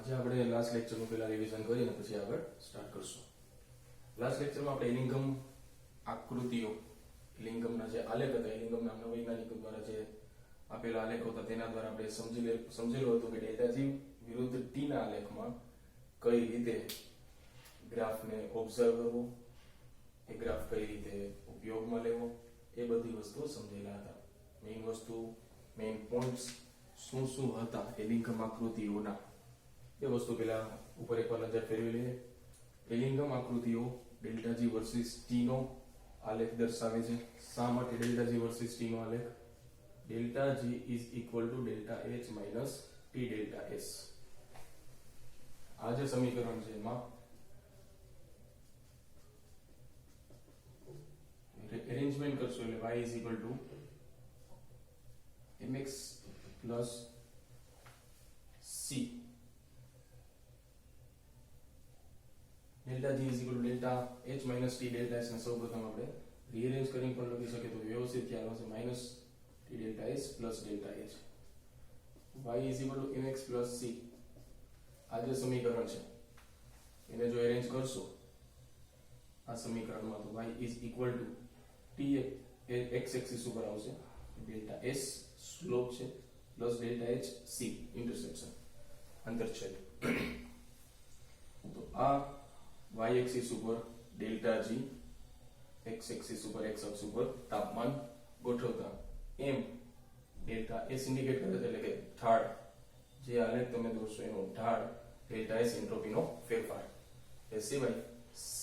આજે આપણે લાસ્ટ લેક્ચરનું પહેલા રિવિઝન કરીને પછી આગળ સ્ટાર્ટ કરશું. લાસ્ટ લેક્ચરમાં આપણે એલિંગમ આકૃતિઓ, એલિંગમના જે આલેખ હતા, એલિંગમ નામના વૈજ્ઞાનિકો દ્વારા જે આપેલા આલેખો હતા તેના દ્વારા આપણે સમજેલું હતું કે ડેલ્ટા જી વિરુદ્ધ ટી ના આલેખમાં કઈ રીતે ગ્રાફને ઓબ્ઝર્વ કરવો, એ ગ્રાફ કઈ રીતે ઉપયોગમાં લેવો, એ બધી વસ્તુઓ સમજેલા હતા. મેઇન પોઈન્ટ્સ શું શું હતા એલિંગમ આકૃતિઓના, એ વસ્તુ પેલા ઉપર એકવાર નજર ફેરવી લઈએ. એલિંગમ આકૃતિઓ ડેલ્ટા જી વર્સિસ ટી નો આલેખ દર્શાવે છે. શા માટે ડેલ્ટા જી વર્સિસ ટી નો આલેખ? Delta G is equal to delta H minus T delta S. આ જે સમીકરણ છે એમાં એરેન્જમેન્ટ કરશો એટલે y is equal to mx plus c delta g is equal to delta h minus t delta s ને સૌપ્રથમ આપણે રીઅરેન્જ કરીને પણ લખી શકીએ તો વ્યવસ્થિત ખ્યાલ આવશે. Minus t delta s plus delta h, y is equal to mx plus c. આ જે સમીકરણ છે એને જો એરેન્જ કરશો આ સમીકરણમાં તો y is equal to t x axis ઉપર આવશે, ડેલ્ટા s સ્લોપ છે plus delta h c intersection અંતરછેદ. તો આ y એક્સિસ ઉપર ડેલ્ટા g, x એક્સિસ ઉપર x અક્ષ ઉપર તાપમાન ગોઠવતા એમ ડેલ્ટા s ઇન્ડિકેટ કરે છે, એટલે કે ઢાળ જે આલેખ તમે દોરશો એનો ઢાળ ડેલ્ટા s એન્ટ્રોપીનો ફેરફાર. એ સિવાય c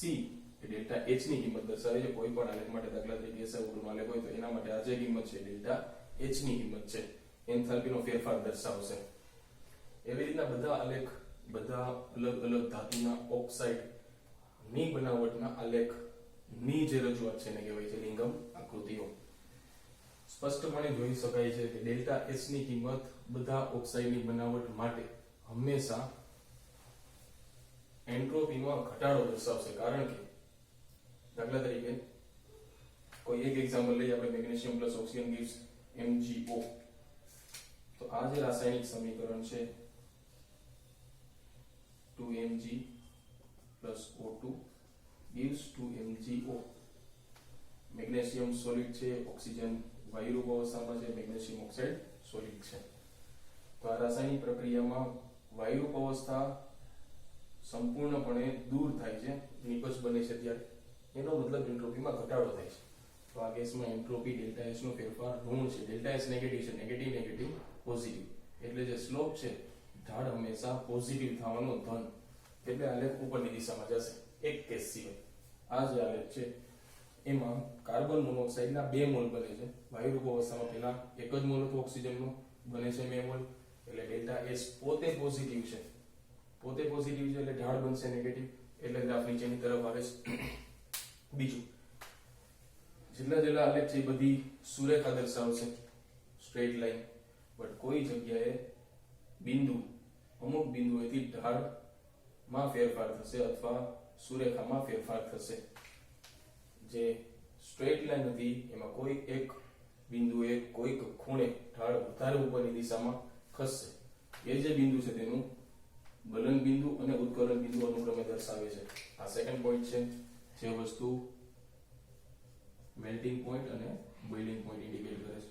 એ ડેલ્ટા h ની કિંમત દર્શાવે છે. કોઈ પણ આલેખ માટે, દાખલા તરીકે SI ઉપરનો આલેખ હોય તો એના માટે આ જે કિંમત છે ડેલ્ટા h ની કિંમત છે, એન્થાલ્પીનો ફેરફાર દર્શાવશે. એવી રીતના બધા આલેખ, બધા અલગ અલગ ધાતુના ઓક્સાઇડ ની બનાવટના આલેખ ની જે રજૂઆત છે એને કહેવાય છે એલિંગમ આકૃતિઓ. સ્પષ્ટપણે જોઈ શકાય છે કે ડેલ્ટા h ની કિંમત બધા ઓક્સાઇડની બનાવટ માટે હંમેશા એન્ટ્રોપીમાં ઘટાડો દર્શાવશે. કારણ કે દાખલા તરીકે કોઈ એક એક્ઝામ્પલ લઈએ આપણે, magnesium plus oxygen gives MgO. તો આ જે રાસાયણિક સમીકરણ છે 2Mg plus O2 gives 2MgO. Magnesium solid છે, ઓક્સિજન વાયુરૂપ અવસ્થામાં છે, મેગ્નેશિયમ ઓક્સાઇડ સોલિડ છે. તો આ રાસાયણિક પ્રક્રિયામાં વાયુરૂપ અવસ્થા સંપૂર્ણપણે દૂર થાય છે, નિપજ બને છે ત્યારે એનો મતલબ એન્ટ્રોપીમાં ઘટાડો થાય છે. તો આ કેસમાં એન્ટ્રોપી ડેલ્ટા s નો ફેરફાર ઋણ છે. ડેલ્ટા s નેગેટિવ છે, નેગેટિવ નેગેટિવ પોઝિટિવ, એટલે જે સ્લોપ છે ઢાળ હંમેશા પોઝિટિવ થવાનો ધન, એટલે આલેખ ઉપરની દિશામાં જશે એક કેસ સિવાય. આ જે આલેખ છે એમાં કાર્બન મોનોક્સાઇડના 2 મોલ બને છે. વાયુરૂપ અવસ્થામાં પહેલા એક જ મોલ હતો ઓક્સિજનનો, બને છે 2 મોલ, એટલે ડેલ્ટા s પોતે પોઝિટિવ છે. પોતે પોઝિટિવ છે એટલે ઢાળ બનશે નેગેટિવ, એટલે ગ્રાફ નીચેની તરફ આવે છે. બીજું, જેટલા આલેખ છે એ બધી સુરેખા દર્શાવશે, સ્ટ્રેટ લાઈન, બટ કોઈ જગ્યાએ બિંદુ, અમુક બિંદુએથી ઢાળમાં ફેરફાર થશે અથવા સુરેખામાં ફેરફાર થશે. જે સ્ટ્રેટ લાઈન હતી એમાં કોઈ એક બિંદુએ કોઈક ખૂણે ઢાળ વધારે ઉપરની દિશામાં ખસશે. એ જે બિંદુ છે તેનું ગલન બિંદુ અને ઉત્કલન બિંદુ અનુક્રમે દર્શાવે છે. આ સેકન્ડ પોઈન્ટ છે, જે વસ્તુ મેલ્ટિંગ પોઈન્ટ અને બોઇલિંગ પોઈન્ટ ઇન્ડિકેટ કરે છે.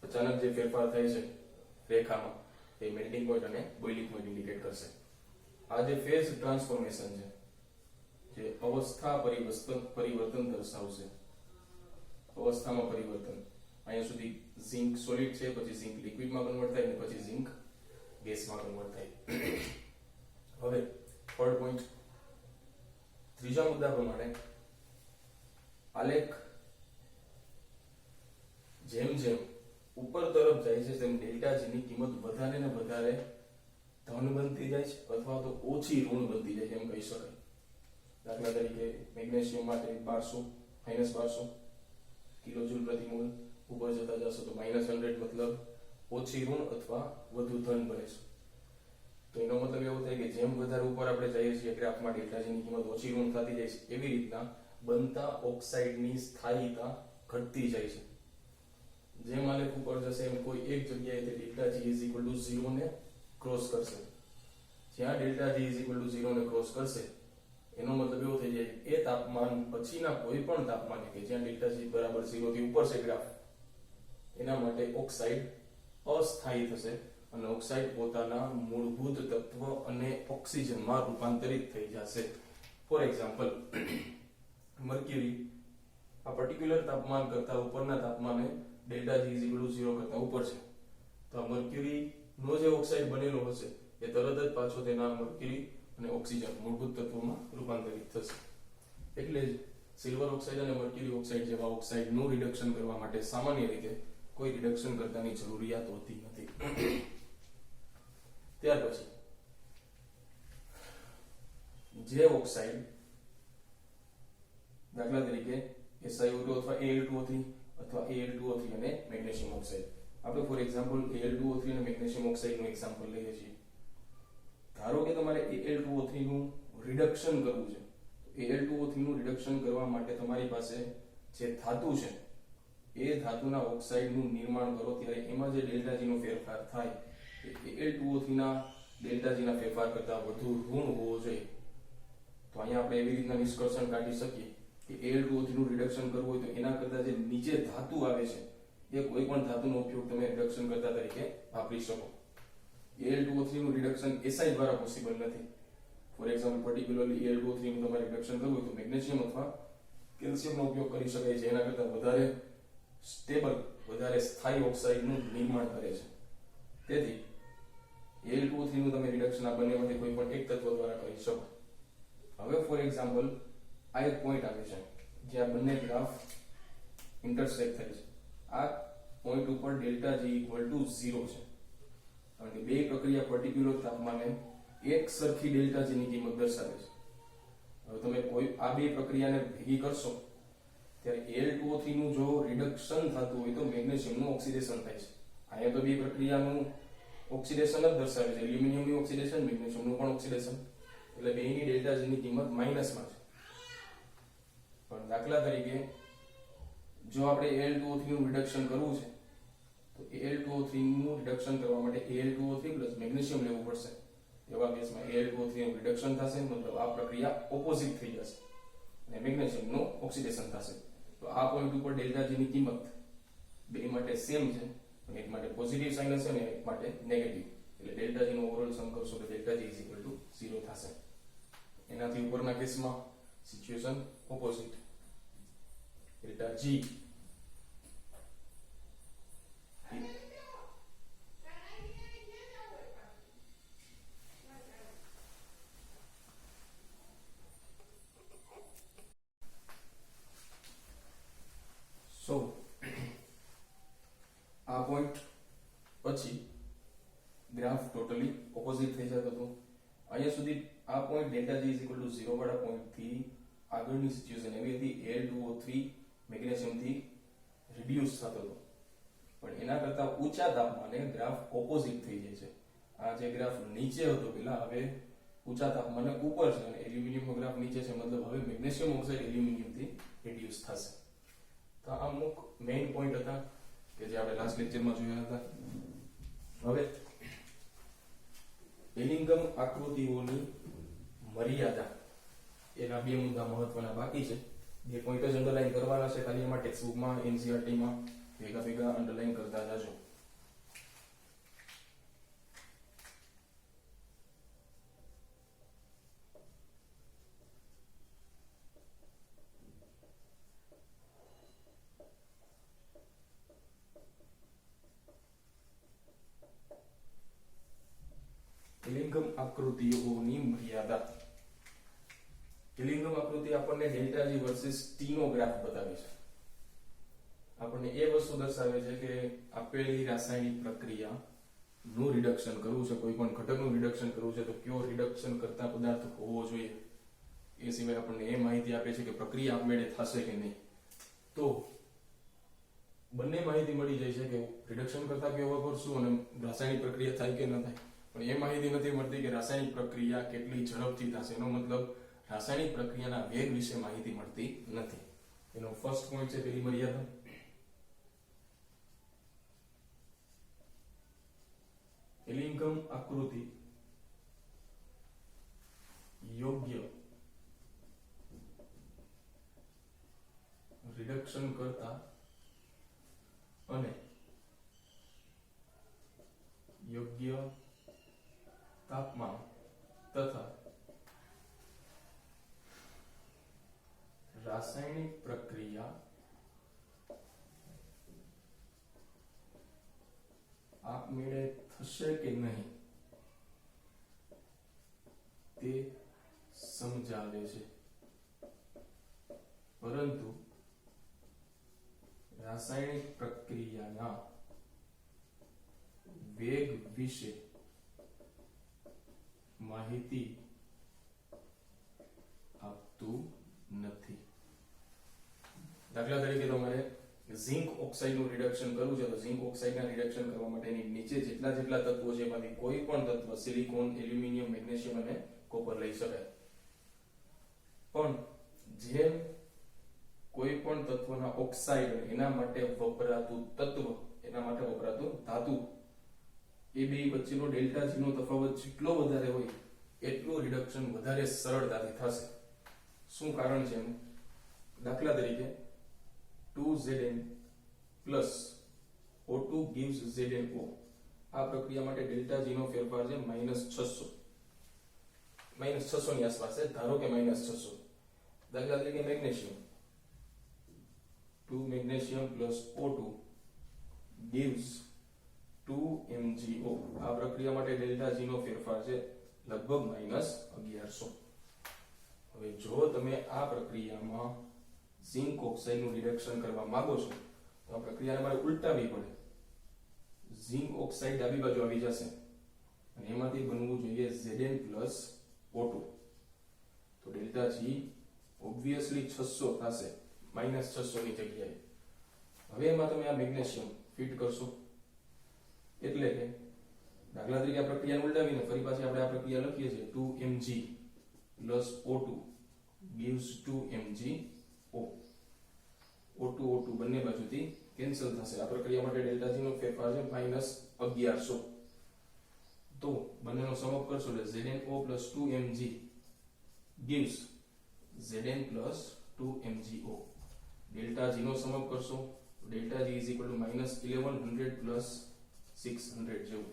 અચાનક જે ફેરફાર થાય છે રેખામાં એ મેલ્ટિંગ પોઈન્ટ અને બોઇલિંગ પોઈન્ટ ઇન્ડિકેટ કરશે. આ જે ફેઝ ટ્રાન્સફોર્મેશન છે, જે અવસ્થા પરિવર્તન દર્શાવશે. અવસ્થામાં પરિવર્તન, અહીંયા સુધી ઝિંક સોલિડ છે, પછી ઝિંક લિક્વિડમાં કન્વર્ટ થાય અને પછી ઝિંક ગેસમાં કન્વર્ટ થાય. હવે થર્ડ પોઈન્ટ, ત્રીજા મુદ્દા પ્રમાણે આલેખ જેમ જેમ ઉપર તરફ જાય છે તેમ ડેલ્ટા g ની કિંમત વધારે ને વધારે ધન બનતી જાય છે અથવા તો ઓછી ઋણ બનતી જાય છે એમ કહી શકાય. દાખલા તરીકે મેગ્નેશિયમ માટે 1200 કિલોજૂલ પ્રતિ મોલ ઉપર જતા જશો તો -100, મતલબ ઓછી ઋણ અથવા વધુ ધન બને છે. તો એનો મતલબ એવો થાય કે જેમ વધારે ઉપર આપણે જઈએ છીએ ગ્રાફમાં ડેલ્ટા g ની કિંમત ઓછી ઋણ થતી જાય છે. એવી રીતના બનતા ઓક્સાઇડની સ્થાયીતા ઘટતી જાય છે. જેમ આલેખ ઉપર જશે એમ કોઈ એક જગ્યાએ ડેલ્ટા g = 0 ને ક્રોસ કરશે. જ્યાં delta G is equal to 0 ને ક્રોસ કરશે એનો મતલબ એવો થઈ જાય એ તાપમાન પછીના કોઈ પણ તાપમાને કે જ્યાં ડેલ્ટા જી બરાબર 0 થી ઉપર છે ગ્રાફ એના માટે ઓક્સાઇડ અસ્થાયી થશે અને ઓક્સાઇડ પોતાના મૂળભૂત તત્વ અને ઓક્સિજનમાં રૂપાંતરિત થઈ જશે. ફોર એક્ઝામ્પલ, મર્ક્યુરી આ પર્ટિક્યુલર તાપમાન કરતા ઉપરના તાપમાને delta G is equal to 0 કરતા ઉપર છે, તો આ મર્ક્યુરી નો જે ઓક્સાઇડ બનેલો હશે એ તરત જ પાછો તેના મર્ક્યુરી અને ઓક્સિજન મૂળભૂત તત્વોમાં રૂપાંતરિત થશે. એટલે જ સિલ્વર ઓક્સાઇડ અને મર્ક્યુરી ઓક્સાઇડ જેવા ઓક્સાઇડનું રિડક્શન કરવા માટે સામાન્ય રીતે કોઈ રિડક્શન કરતાની જરૂરિયાત હોતી નથી. ત્યાર પછી જે ઓક્સાઇડ દાખલા તરીકે SiO2 અથવા Al2O3 અથવા Al2O3 અને મેગ્નેશિયમ ઓક્સાઇડ, આપણે ફોર એક્ઝામ્પલ Al2O3 અને મેગ્નેશિયમ ઓક્સાઇડનું એક્ઝામ્પલ લઈએ છીએ. ધારો કે તમારે Al2O3 નું રિડક્શન કરવું છે, તો Al2O3 નું રિડક્શન કરવા માટે તમારી પાસે જે ધાતુ છે એ ધાતુના ઓક્સાઇડનું નિર્માણ કરો ત્યારે એમાં જે ડેલ્ટા જી નો ફેરફાર થાય એ Al2O3 ના ડેલ્ટા જી ના ફેરફાર કરતા વધુ ઋણ હોવો જોઈએ. તો અહીંયા આપણે એવી રીતના નિષ્કર્ષણ કાઢી શકીએ કે Al2O3 નું રિડક્શન કરવું હોય તો એના કરતા જે નીચે ધાતુ આવે છે એ કોઈ પણ ધાતુનો ઉપયોગ તમે રિડક્શન કરતા તરીકે વાપરી શકો. Al2O3 નું રિડક્શન SI દ્વારા પોસિબલ નથી. ફોર એક્ઝામ્પલ પર્ટિક્યુલરલી Al2O3 નું તમારે રિડક્શન કરવું હોય તો મેગ્નેશિયમ અથવા કેલ્શિયમનો ઉપયોગ કરી શકાય છે, એના કરતા વધારે સ્ટેબલ વધારે સ્થાયી ઓક્સાઇડનું નિર્માણ કરે છે. તેથી Al2O3 નું તમે રિડક્શન આ બંનેમાંથી કોઈ પણ એક તત્વ દ્વારા કરી શકો. હવે ફોર એક્ઝામ્પલ આ એક પોઈન્ટ આવે છે જ્યાં બંને ગ્રાફ ઇન્ટરસેક્ટ થાય છે. આ પોઈન્ટ ઉપર ડેલ્ટા જી ઇક્વલ ટુ 0 છે કારણ કે બે પ્રક્રિયા પર્ટિક્યુલર તાપમાને એક સરખી ડેલ્ટા જી ની કિંમત દર્શાવે છે. હવે તમે કોઈ આ બે પ્રક્રિયાને ભેગી કરશો ત્યારે Al2O3 નું જો રિડક્શન થતું હોય તો મેગ્નેશિયમનું ઓક્સિડેશન થાય છે. અહીંયા તો બે પ્રક્રિયાનું ઓક્સિડેશન જ દર્શાવે છે, એલ્યુમિનિયમનું ઓક્સિડેશન, મેગ્નેશિયમનું પણ ઓક્સિડેશન, એટલે બેની ડેલ્ટા જી ની કિંમત માઈનસમાં છે. પણ દાખલા તરીકે જો આપણે Al2O3 નું રિડક્શન કરવું છે તો Al2O3 નું રિડક્શન કરવા માટે Al2O3 મેગ્નેશિયમ લેવું પડશે. એવા કેસમાં Al2O3 નું રિડક્શન થશે, મતલબ આ પ્રક્રિયા ઓપોઝિટ થઈ જશે અને મેગ્નેશિયમનું ઓક્સિડેશન થશે. તો આ પોઈન્ટ ઉપર ડેલ્ટા જી ની કિંમત બે માટે સેમ છે, એક માટે પોઝિટિવ સાઇન હશે અને એક માટે નેગેટિવ. એટલે ડેલ્ટા જી નો ઓવરઓલ સમ કરશો તો delta G is equal to 0 થશે. એનાથી ઉપરના કેસમાં સિચ્યુએશન ઓપોઝિટ, ડેલ્ટા જી આ પોઈન્ટ પછી ગ્રાફ ટોટલી ઓપોઝિટ થઈ જતો હતો. અહીંયા સુધી આ point delta G is equal to 0 વાળા પોઈન્ટથી આગળની સિચ્યુએશન એવી હતી Al2O3 મેગ્નેશિયમથી રિડ્યુસ થતો હતો, પણ એના કરતા ઊંચા તાપમાને ગ્રાફ ઓપોઝિટ થઈ જાય છે. આ જે ગ્રાફ નીચે હતો પેલા હવે ઊંચા તાપમાને ઉપર છે અને એલ્યુમિનિયમનો ગ્રાફ નીચે છે, મતલબ હવે મેગ્નેશિયમ ઓક્સાઇડ એલ્યુમિનિયમથી રિડ્યુસ થશે. તો આ અમુક મેઇન પોઈન્ટ હતા કે જે આપણે લાસ્ટ લેક્ચરમાં જોયા હતા. હવે એલિંગમ આકૃતિઓની મર્યાદા એના બે મુદ્દા મહત્વના બાકી છે. બે પોઈન્ટ જ અંડરલાઈન કરવાના છે ખાલી, એમાં ટેક્સ્ટબુકમાં NCERT-માં ભેગા અંડરલાઈન કરતા જાજો. એલિંગમ આકૃતિઓની મર્યાદા. એલિંગમ આકૃતિ આપણને ડેલ્ટા જી વર્સિસ ટી નો ગ્રાફ બતાવે છે. આપણને એ વસ્તુ દર્શાવે છે કે આપેલી રાસાયણિક પ્રક્રિયા નું રિડક્શન કરવું છે, કોઈ પણ ઘટકનું રિડક્શન કરવું છે તો કયો રિડક્શન કરતા પદાર્થ હોવો જોઈએ. એ સિવાય આપણને એ માહિતી આપે છે કે પ્રક્રિયા આપમેળે થશે કે નહીં. તો બંને માહિતી મળી જાય છે કે રિડક્શન કરતા કયો વાપરશું અને રાસાયણિક પ્રક્રિયા થાય કે ન થાય, પણ એ માહિતી નથી મળતી કે રાસાયણિક પ્રક્રિયા કેટલી ઝડપથી થશે. એનો મતલબ રાસાયણિક પ્રક્રિયાના વેગ વિશે માહિતી મળતી નથી. એનો ફર્સ્ટ પોઈન્ટ છે પેલી મર્યાદા. એલિંગમ આકૃતિ યોગ્ય રિડક્શન કરતા અને યોગ્ય તાપમાન તથા રાસાયણિક પ્રક્રિયા આપમેળે થશે કે નહીં તે સમજાવે છે, પરંતુ રાસાયણિક પ્રક્રિયાના વેગ વિશે માહિતી આપતું નથી. દાખલા તરીકે તમારે ઝિંક ઓક્સાઇડનું રિડક્શન કરવું છે તો ઝિંક ઓક્સાઇડના રિડક્શન કરવા માટેની નીચે જેટલા તત્વો છે એમાંથી કોઈ પણ તત્વ સિલિકોન, એલ્યુમિનિયમ, મેગ્નેશિયમ અને કોપર લઈ શકાય. પણ જેમ કોઈ પણ તત્વના ઓક્સાઇડ એના માટે વપરાતું ધાતુ એ બે વચ્ચેનો ડેલ્ટા જી નો તફાવત જેટલો વધારે હોય એટલું રિડક્શન વધારે સરળતાથી થશે. શું કારણ છે એનું? દાખલા તરીકે 2Zn plus O2 gives ZnO. આ પ્રક્રિયા માટે ડેલ્ટા જી નો ફેરફાર છે -600 ની આસપાસ છે. ધારો કે -600. દાખલા તરીકે magnesium 2 magnesium plus O2 gives 2 MgO. આ પ્રક્રિયા માટે ડેલ્ટા જી નો ફેરફાર છે લગભગ -1100. હવે જો તમે આ પ્રક્રિયામાં ઝિંક ઓક્સાઇડનું રિડક્શન કરવા માંગો છો તો આ પ્રક્રિયાને મારે ઉલટાવી પડે. ઝિંક ઓક્સાઇડ ડાબી બાજુ આવી જશે અને એમાંથી બનવું જોઈએ Zn plus O2. તો ડેલ્ટા જી ઓબ્વિયસલી 600 થશે, -600 ની જગ્યાએ. હવે એમાં તમે આ મેગ્નેશિયમ ફિટ કરશો એટલે કે દાખલા તરીકે આ પ્રક્રિયાને ઉલટાવીને ફરી પાછી આપણે આ પ્રક્રિયા લખીએ છીએ 2Mg plus O2 gives 2MgO. O2 બંને બાજુથી કેન્સલ થશે. આ પ્રક્રિયા માટે ડેલ્ટા જી નો ફેરફાર છે -1100. તો બંનેનો સમૂહ કરશો એટલે ZnO plus 2Mg gives Zn plus 2MgO. Delta G નો સમૂહ કરશો delta G is equal to -1100 plus 600 જેવું,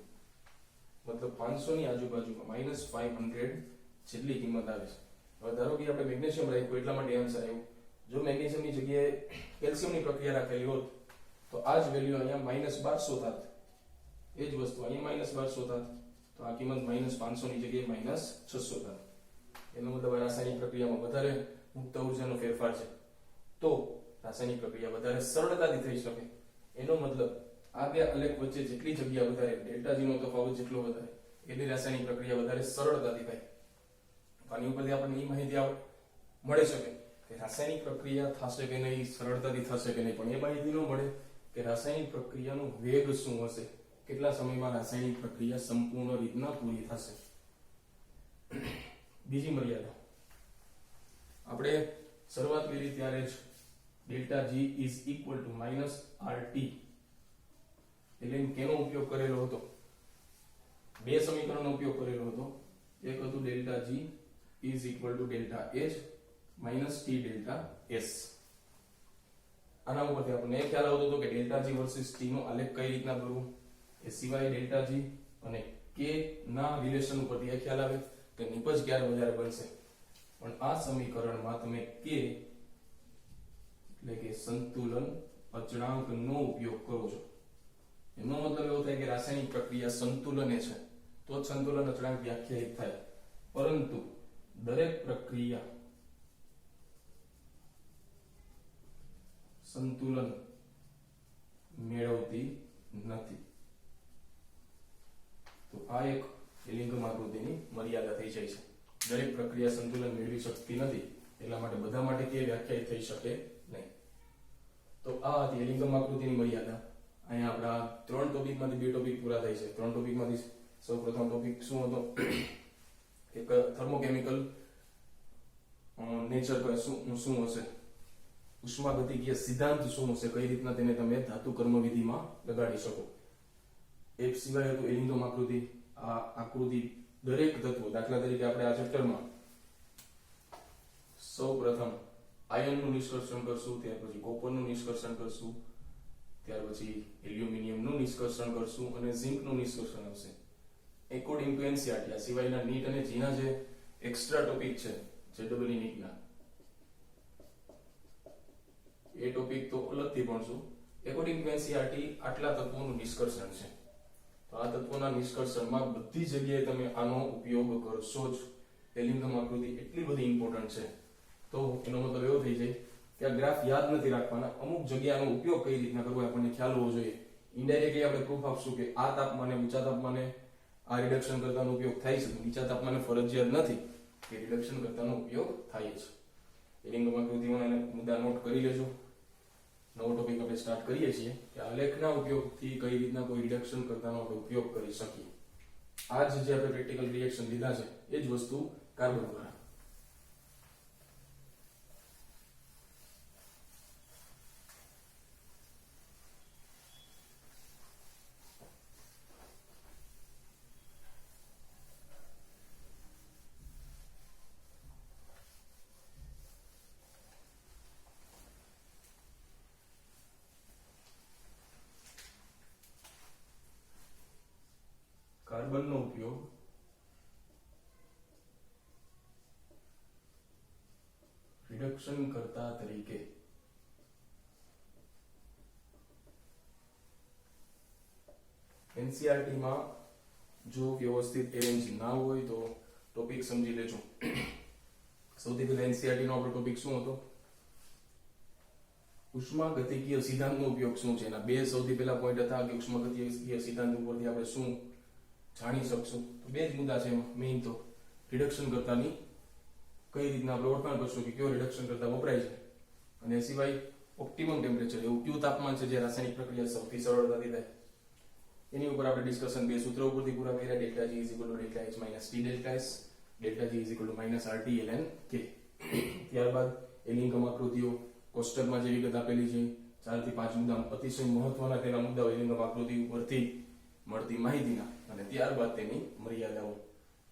મતલબ 500 ની આજુબાજુમાં -500 જેટલી કિંમત આવે છે. હવે ધારો કે આપણે મેગ્નેશિયમ રાખ્યું એટલા માટે આન્સર આવ્યો. જો મેગ્નેશિયમની જગ્યાએ કેલ્શિયમની પ્રક્રિયા રાખેલી હોત તો આ જ વેલ્યુ અહીંયા -1200 થાત. એ જ વસ્તુ અહીંયા -1200 થાત. તો આ કિંમત -500 ની જગ્યાએ -600 થાત. એનો મતલબ રાસાયણિક પ્રક્રિયામાં વધારે મુક્ત ઉર્જાનો ફેરફાર છે તો રાસાયણિક પ્રક્રિયા વધારે સરળતાથી થઈ શકે. એનો મતલબ આ બે આલેખ વચ્ચે જેટલી જગ્યા વધારે, ડેલ્ટા જી નો તફાવત જેટલો વધારે, એટલી રાસાયણિક પ્રક્રિયા વધારે સરળતાથી થાય. આની ઉપરથી આપણને એ માહિતી મળે શકે કે રાસાયણિક પ્રક્રિયા થશે કે નહીં, સરળતાથી થશે કે નહીં. પણ એ માહિતી ન મળે કે રાસાયણિક પ્રક્રિયાનો વેગ શું હશે, કેટલા સમયમાં રાસાયણિક પ્રક્રિયા સંપૂર્ણ રીતના પૂરી થશે. બીજી મર્યાદા આપણે શરૂઆત કરી ત્યારે જ delta G is equal to -RT એટલે કેનો ઉપયોગ કરેલો હતો? બે સમીકરણનો ઉપયોગ કરેલો હતો. એક હતું delta G is equal to delta H minus T delta S. આના ઉપરથી આપણને એ ખ્યાલ આવતો હતો કે ડેલ્ટા જી વર્સિસ T નો આલેખ કઈ રીતના દોરવું. એ સિવાય ડેલ્ટા જી અને K ના રિલેશન ઉપરથી એ ખ્યાલ આવે કે નિપજ ક્યારે વધારે બનશે. પણ આ સમીકરણમાં તમે K એટલે કે સંતુલન અચળાંકનો ઉપયોગ કરો છો. એનો મતલબ એવો થાય કે રાસાયણિક પ્રક્રિયા સંતુલને છે તો જ સંતુલન અચળાંક વ્યાખ્યાયિત થાય. પરંતુ દરેક પ્રક્રિયા સંતુલન મેળવતી નથી. તો આ એક એલિંગમ આકૃતિની મર્યાદા થઈ જાય છે. દરેક પ્રક્રિયા સંતુલન મેળવી શકતી નથી એટલા માટે બધા માટે કે વ્યાખ્યાયિત થઈ શકે નહીં. તો આ હતી એલિંગમ આકૃતિની મર્યાદા. અહીંયા આપણા 3 ટોપિકમાંથી 2 ટોપિક પૂરા થાય છે. 3 ટોપિકમાંથી સૌપ્રથમ ટોપિક શું હતો કે થર્મોકેમિકલ નેચર શું હશે, ઉષ્માગતિકીય સિદ્ધાંત શું હશે, કઈ રીતના તેને તમે ધાતુ કર્મવિધિમાં લગાડી શકો. એ સિવાય હતું એલિંગમ આકૃતિ. આ આકૃતિ દરેક તત્વો, દાખલા તરીકે આપણે આ ચેપ્ટરમાં સૌ પ્રથમ આયનનું નિષ્કર્ષણ કરશું, ત્યાર પછી કોપરનું નિષ્કર્ષણ કરશું, ત્યાર પછી એલ્યુમિનિયમનું નિષ્કર્ષણ કરશું અને ઝિંકનું નિષ્કર્ષણ આવશે. એકોર્ડિંગ ટુ એનસીઈઆરટી આ સિવાયના નીટ અને જીના જે એક્સ્ટ્રા ટોપિક છે જેડબલઈ નીટના એ ટોપિક તો અલગથી ભણશું. એકોર્ડિંગ ટુ એનસીઈઆરટી આટલા તત્વોનું નિષ્કર્ષણ છે. તો આ તત્વોના નિષ્કર્ષણમાં બધી જગ્યાએ તમે આનો ઉપયોગ કરશો જ. એલિંગમ આકૃતિ એટલી બધી ઇમ્પોર્ટન્ટ છે. તો એનો મતલબ એવો થઈ જાય કે આ ગ્રાફ યાદ નથી રાખવાના, અમુક જગ્યાએ આનો ઉપયોગ કઈ રીતના કરવો આપણને ખ્યાલ હોવો જોઈએ. ઇનડાયરેક્ટલી આપણે પ્રૂફ આપશું કે આ તાપમાને ઊંચા તાપમાને આ રિડક્શન કરતાનો ઉપયોગ થાય છે, નીચા તાપમાને ફરજિયાત નથી કે રિડક્શન કરતાનો ઉપયોગ થાય છે. એલિંગમ આકૃતિમાં એને મુદ્દા નોટ કરી લેજો. નવો ટોપિક આપણે સ્ટાર્ટ કરીએ છીએ કે આલેખના ઉપયોગથી કઈ રીતના કોઈ રિડક્શન કરતાનો આપણે ઉપયોગ કરી શકીએ. આ જ જે આપણે પ્રેક્ટિકલ રિએક્શન લીધા છે એ જ વસ્તુ કાર્બન દ્વારા. કાર્બનનો ઉપયોગ રિડક્શન કરતા તરીકે એનસીઈઆરટી માં જો વ્યવસ્થિત અરેન્જ ના હોય તો ટોપિક સમજી લેજો. સૌથી પહેલા એનસીઈઆરટી નો આપણો ટોપિક શું હતો? ઉષ્માગતિકીય સિદ્ધાંતનો ઉપયોગ શું છે. એના બે સૌથી પહેલા પોઈન્ટ હતા કે ઉષ્માગતિકીય સિદ્ધાંત ઉપરથી આપણે શું જાણી શકશું. તો બે જ મુદ્દા છે મેઇન. તો રિડક્શન કરતાની કઈ રીતના આપણે ઓળખાણ કરશું કે કયો રિડક્શન કરતા વપરાય છે, અને એ સિવાય ઓપ્ટિમમ ટેમ્પરેચર એવું કયું તાપમાન છે જે રાસાયણિક પ્રક્રિયા સૌથી સરળતાથી થાય એની ઉપર આપણે ડિસ્કશન બે સૂત્રો ઉપરથી પૂરા કર્યા. Delta G = delta H minus T delta S, delta G = -RT ln k. ત્યારબાદ એલિંગમ આકૃતિઓ કોષ્ટકમાં જે વિગત આપેલી છે 4 થી 5 મુદ્દા અતિશય મહત્વના તેના મુદ્દાઓ એલિંગમ આકૃતિ ઉપરથી મળતી માહિતીના, અને ત્યારબાદ તેની મર્યાદાઓ.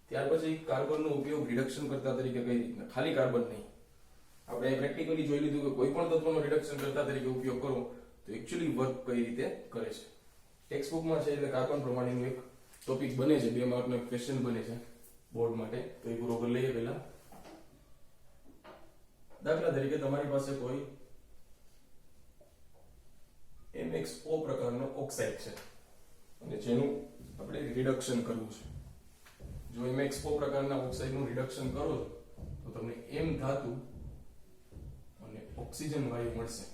ત્યાર પછી કાર્બનનો ઉપયોગ રિડક્શન કરતા તરીકે કઈ રીતના, ખાલી કાર્બન નહીં, આપણે પ્રેક્ટિકલી જોઈ લીધું કે કોઈ પણ તત્વનો રિડક્શન કરતા તરીકે ઉપયોગ કરો તો એક્ચ્યુઅલી વર્ક કઈ રીતે કરે છે. ટેક્સ્ટ બુકમાં છે એટલે કાર્બન પ્રમાણેનું એક ટોપિક બને છે, 2 માર્કનો એક ક્વેશ્ચન બને છે બોર્ડ માટે. તો એ પૂરો કરી લઈએ પહેલા. દાખલા તરીકે તમારી પાસે કોઈ MXO પ્રકારનો ઓક્સાઇડ છે અને જેનું આપણે રિડક્શન કરવું છે. જો MXO પ્રકારના ઓક્સાઇડનું રિડક્શન કરો તો તમને M ધાતુ અને ઓક્સિજન વાયુ મળશે.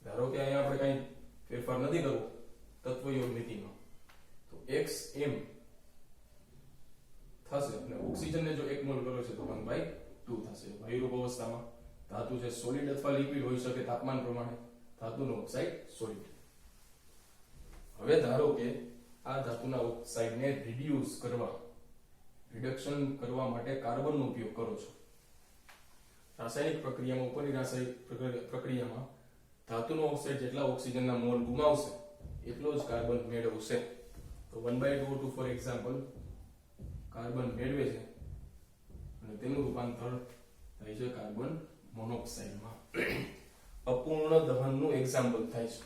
ધારો કે અહીંયા આપણે કઈ ફેરફાર નથી કરવો તત્વયોગ નીતિમાં, તો XM થશે અને ઓક્સિજનને જો 1 મોલ કરો છે તો 1/2 થશે. વાયુરૂપ અવસ્થામાં ધાતુ છે સોલિડ અથવા લિક્વિડ હોઈ શકે તાપમાન પ્રમાણે, ધાતુનો ઓક્સાઇડ સોલિડ. હવે ધારો કે આ ધાતુના ઓક્સાઇડને રિડક્શન કરવા માટે કાર્બનનો ઉપયોગ કરો છો. રાસાયણિક પ્રક્રિયામાં ઉપરની રાસાયણિક પ્રક્રિયામાં ધાતુનો ઓક્સાઇડ જેટલા ઓક્સિજનના મોલ ગુમાવશે એટલો જ કાર્બન મેળવશે. તો 1/2 ફોર એક્ઝામ્પલ કાર્બન મેળવે છે અને તેનું રૂપાંતર થાય છે કાર્બન મોનોક્સાઇડમાં. અપૂર્ણ દહનનું એક્ઝામ્પલ થાય છે.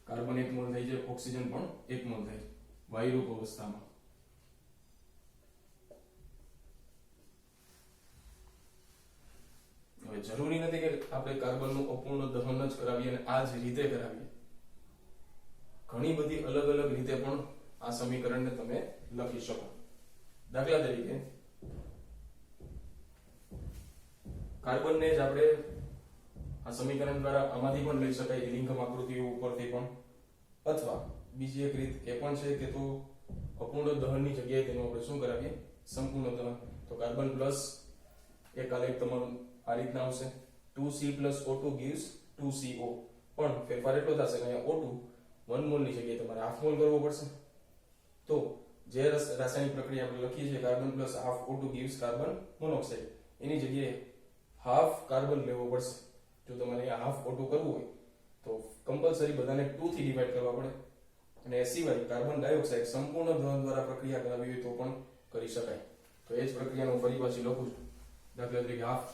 કાર્બન 1 મોલ થાય છે, ઓક્સિજન પણ 1 મોલ થાય છે વાયુરૂપ અવસ્થામાં. હવે જરૂરી નથી કે આપણે કાર્બનનું અપૂર્ણ દહન જ કરાવીએ અને આ જ રીતે કરાવીએ. ઘણી બધી અલગ અલગ રીતે પણ આ સમીકરણને તમે લખી શકો. દાખલા તરીકે કાર્બનને જ આપણે આ સમીકરણ દ્વારા આમાંથી પણ લઈ શકાય, એલિંગમ આકૃતિઓ ઉપરથી પણ, અથવા બીજી એક રીત એ પણ છે કે તો અપૂર્ણ દહનની જગ્યાએ તેનું આપણે શું કરાવીએ સંપૂર્ણ દહન. તો કાર્બન પ્લસ એક આલેખ તમારું આ રીતના આવશે. 2C + O2 gives 2CO. પણ ફેરફાર એટલો થશે કે અહીંયા O2 1 મોલ ની જગ્યાએ તમારે હાફ મોલ કરવો પડશે. તો જે રાસાયણિક પ્રક્રિયા આપણે લખીએ છીએ carbon plus half O2 gives carbon monoxide, એની જગ્યાએ હાફ કાર્બન લેવો પડશે. જો તમારે અહીંયા હાફ O2 કરવું હોય તો કમ્પલસરી બધાને 2 થી ડિવાઈડ કરવા પડે. અને એ સિવાય કાર્બન ડાયોક્સાઇડ સંપૂર્ણ દહન દ્વારા પ્રક્રિયા કરાવી હોય તો પણ કરી શકાય. તો એ જ પ્રક્રિયાનો ફરી પાછી લખું છું. દાખલા તરીકે હાફ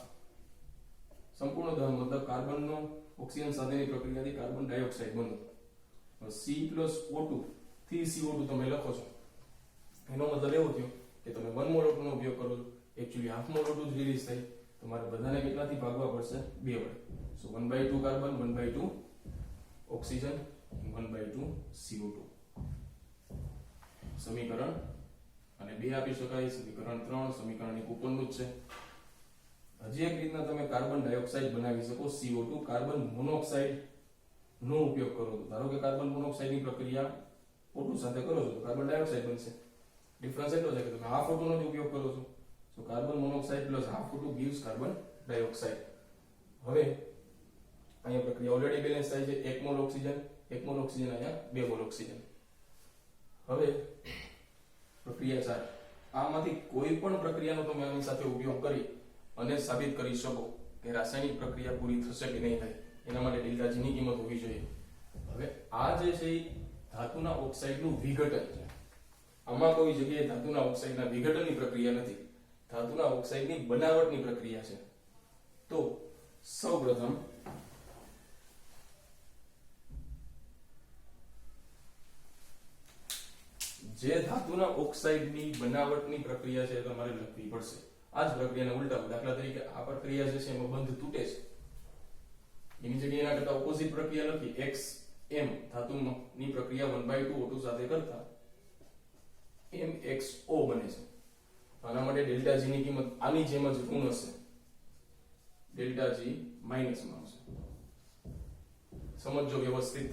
સંપૂર્ણ દહન મતલબ કાર્બનનો ઓક્સિજન સાથેની પ્રક્રિયાથી કાર્બન ડાયોક્સાઇડ બનવું. C+O2 થી CO2 તમે લખો છો એનો મતલબ એવો થયો કે તમે 1 મોલ O2 નો ઉપયોગ કરો છો, એકચ્યુઅલી હાફ મોલ O2 જ રિલીઝ થાય. તમારે બધાને કેટલાથી ભાગવા પડશે? 2 વડે. સો 1/2 કાર્બન, 1/2 ઓક્સિજન, 1/2 CO2. સમીકરણ અને 2 આપી શકાય. સમીકરણ 3 સમીકરણ એક ઉપરનું જ છે. હજી એક રીતના તમે કાર્બન ડાયોક્સાઇડ બનાવી શકો CO2 કાર્બન મોનોક્સાઇડ નો ઉપયોગ કરો તો. ધારો કે કાર્બન મોનોક્સાઇડ ની પ્રક્રિયા O2 સાથે કરો છો તો કાર્બન ડાયોક્સાઇડ બનશે. ડિફરન્સ એટલો છે કે તમે હાફ O2 નો જ ઉપયોગ કરો છો. So carbon monoxide plus half O2 gives carbon dioxide. હવે અહીંયા પ્રક્રિયા ઓલરેડી બેલેન્સ થાય છે. 1 મોલ ઓક્સિજન અહીંયા 2 મોલ ઓક્સિજન. હવે પ્રક્રિયા 4. આમાંથી કોઈ પણ પ્રક્રિયાનો તમે આની સાથે ઉપયોગ કરી અને સાબિત કરી શકો કે રાસાયણિક પ્રક્રિયા પૂરી થશે કે નહીં થાય. એના માટે ડેલ્ટા G ની કિંમત હોવી જોઈએ. હવે આ જે છે એ ધાતુના ઓક્સાઇડનું વિઘટન છે. આમાં કોઈ જગ્યાએ ધાતુના ઓક્સાઇડના વિઘટનની પ્રક્રિયા નથી, ધાતુના ઓક્સાઇડની બનાવટની પ્રક્રિયા છે. તો સૌપ્રથમ જે ધાતુના ઓક્સાઇડની બનાવટની પ્રક્રિયા છે તમારે લખવી પડશે. આ જ પ્રક્રિયાને ઉલટાવું. દાખલા તરીકે આ પ્રક્રિયા જે છે એમાં બંધ તૂટે છે, એની જગ્યાએ એના કરતા ઓપોઝિટ પ્રક્રિયા લખી. XM ધાતુની પ્રક્રિયા 1/2 O2 સાથે કરતા MXO બને છે. આના માટે ડેલ્ટા G ની કિંમત આની જેમ જ ઋણ હશે, ડેલ્ટા G માઈનસમાં હશે. સમજો વ્યવસ્થિત.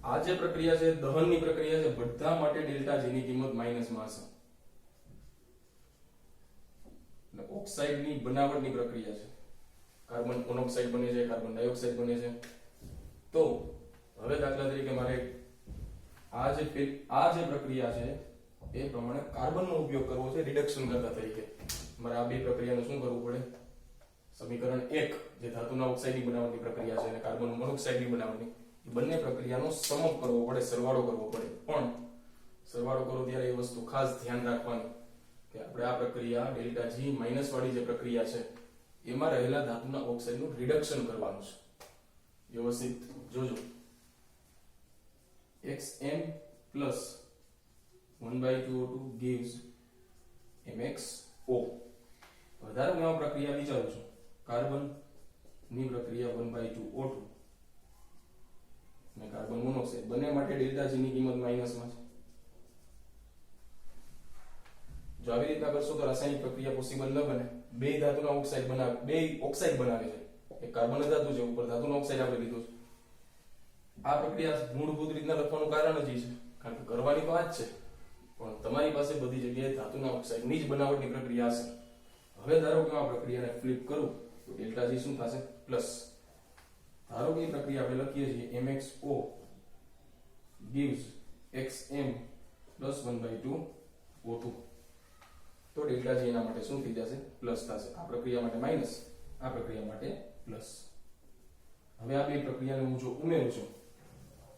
આ જે પ્રક્રિયા છે દહનની પ્રક્રિયા છે, બધા માટે ડેલ્ટા G ની કિંમત માઈનસમાં હશે. ઓક્સાઇડની બનાવટની પ્રક્રિયા છે, કાર્બન મોનોક્સાઇડ બને છે, કાર્બન ડાયોક્સાઇડ બને છે. તો હવે દાખલા તરીકે મારે આ જે પ્રક્રિયા છે એ પ્રમાણે કાર્બનનો ઉપયોગ કરવો છે રિડક્શન કરતા તરીકે. મારે આ બે પ્રક્રિયાનું શું કરવું પડે? સમીકરણ 1 જે ધાતુના ઓક્સાઇડની બનાવટની પ્રક્રિયા છે અને કાર્બન મોનોક્સાઇડની બનાવટની, એ બંને પ્રક્રિયાનો સમપ કરવો પડે, સરવાળો કરવો પડે. પણ સરવાળો કરો ત્યારે એ વસ્તુ ખાસ ધ્યાન રાખવાની કે આપણે આ પ્રક્રિયા ડેલ્ટા G માઈનસ વાળી જે પ્રક્રિયા છે એમાં રહેલા ધાતુના ઓક્સાઇડનું રિડક્શન કરવાનું છે. વ્યવસ્થિત જોજો. XM plus 1/2 O2 gives MXO. વધારે હું આ પ્રક્રિયા વિચારું છું. કાર્બન ની પ્રક્રિયા 1/2 O2 અને કાર્બન મોનોક્સાઇડ બંને માટે ડેલ્ટા G ની કિંમત માઈનસમાં છે. જો આવી રીતના કરશો તો રાસાયણિક પ્રક્રિયા પોસિબલ ન બને. બે ધાતુના ઓક્સાઇડ બનાવે, બે ઓક્સાઇડ બનાવે છે. એક કાર્બન ધાતુ છે, ઉપર ધાતુનો ઓક્સાઇડ આપણે લીધો છે. આ પ્રક્રિયા મૂળભૂત રીતના લખવાનું કારણ જ છે, કારણ કે કરવાની તો આ જ છે, પણ તમારી પાસે બધી જગ્યાએ ધાતુના ઓક્સાઇડની જ બનાવટની પ્રક્રિયા હશે. હવે ધારો કે આ પ્રક્રિયાને ફ્લિપ કરું તો ડેલ્ટા G શું થશે? પ્લસ. ધારો કે એ પ્રક્રિયા આપણે લખીએ છીએ MXO gives XM plus 1/2 O2. તો ડેલ્ટા G એના માટે શું થઈ જશે? પ્લસ થશે. આ પ્રક્રિયા માટે માઈનસ, આ પ્રક્રિયા માટે પ્લસ. હવે આ બે પ્રક્રિયાને હું જો ઉમેરું છું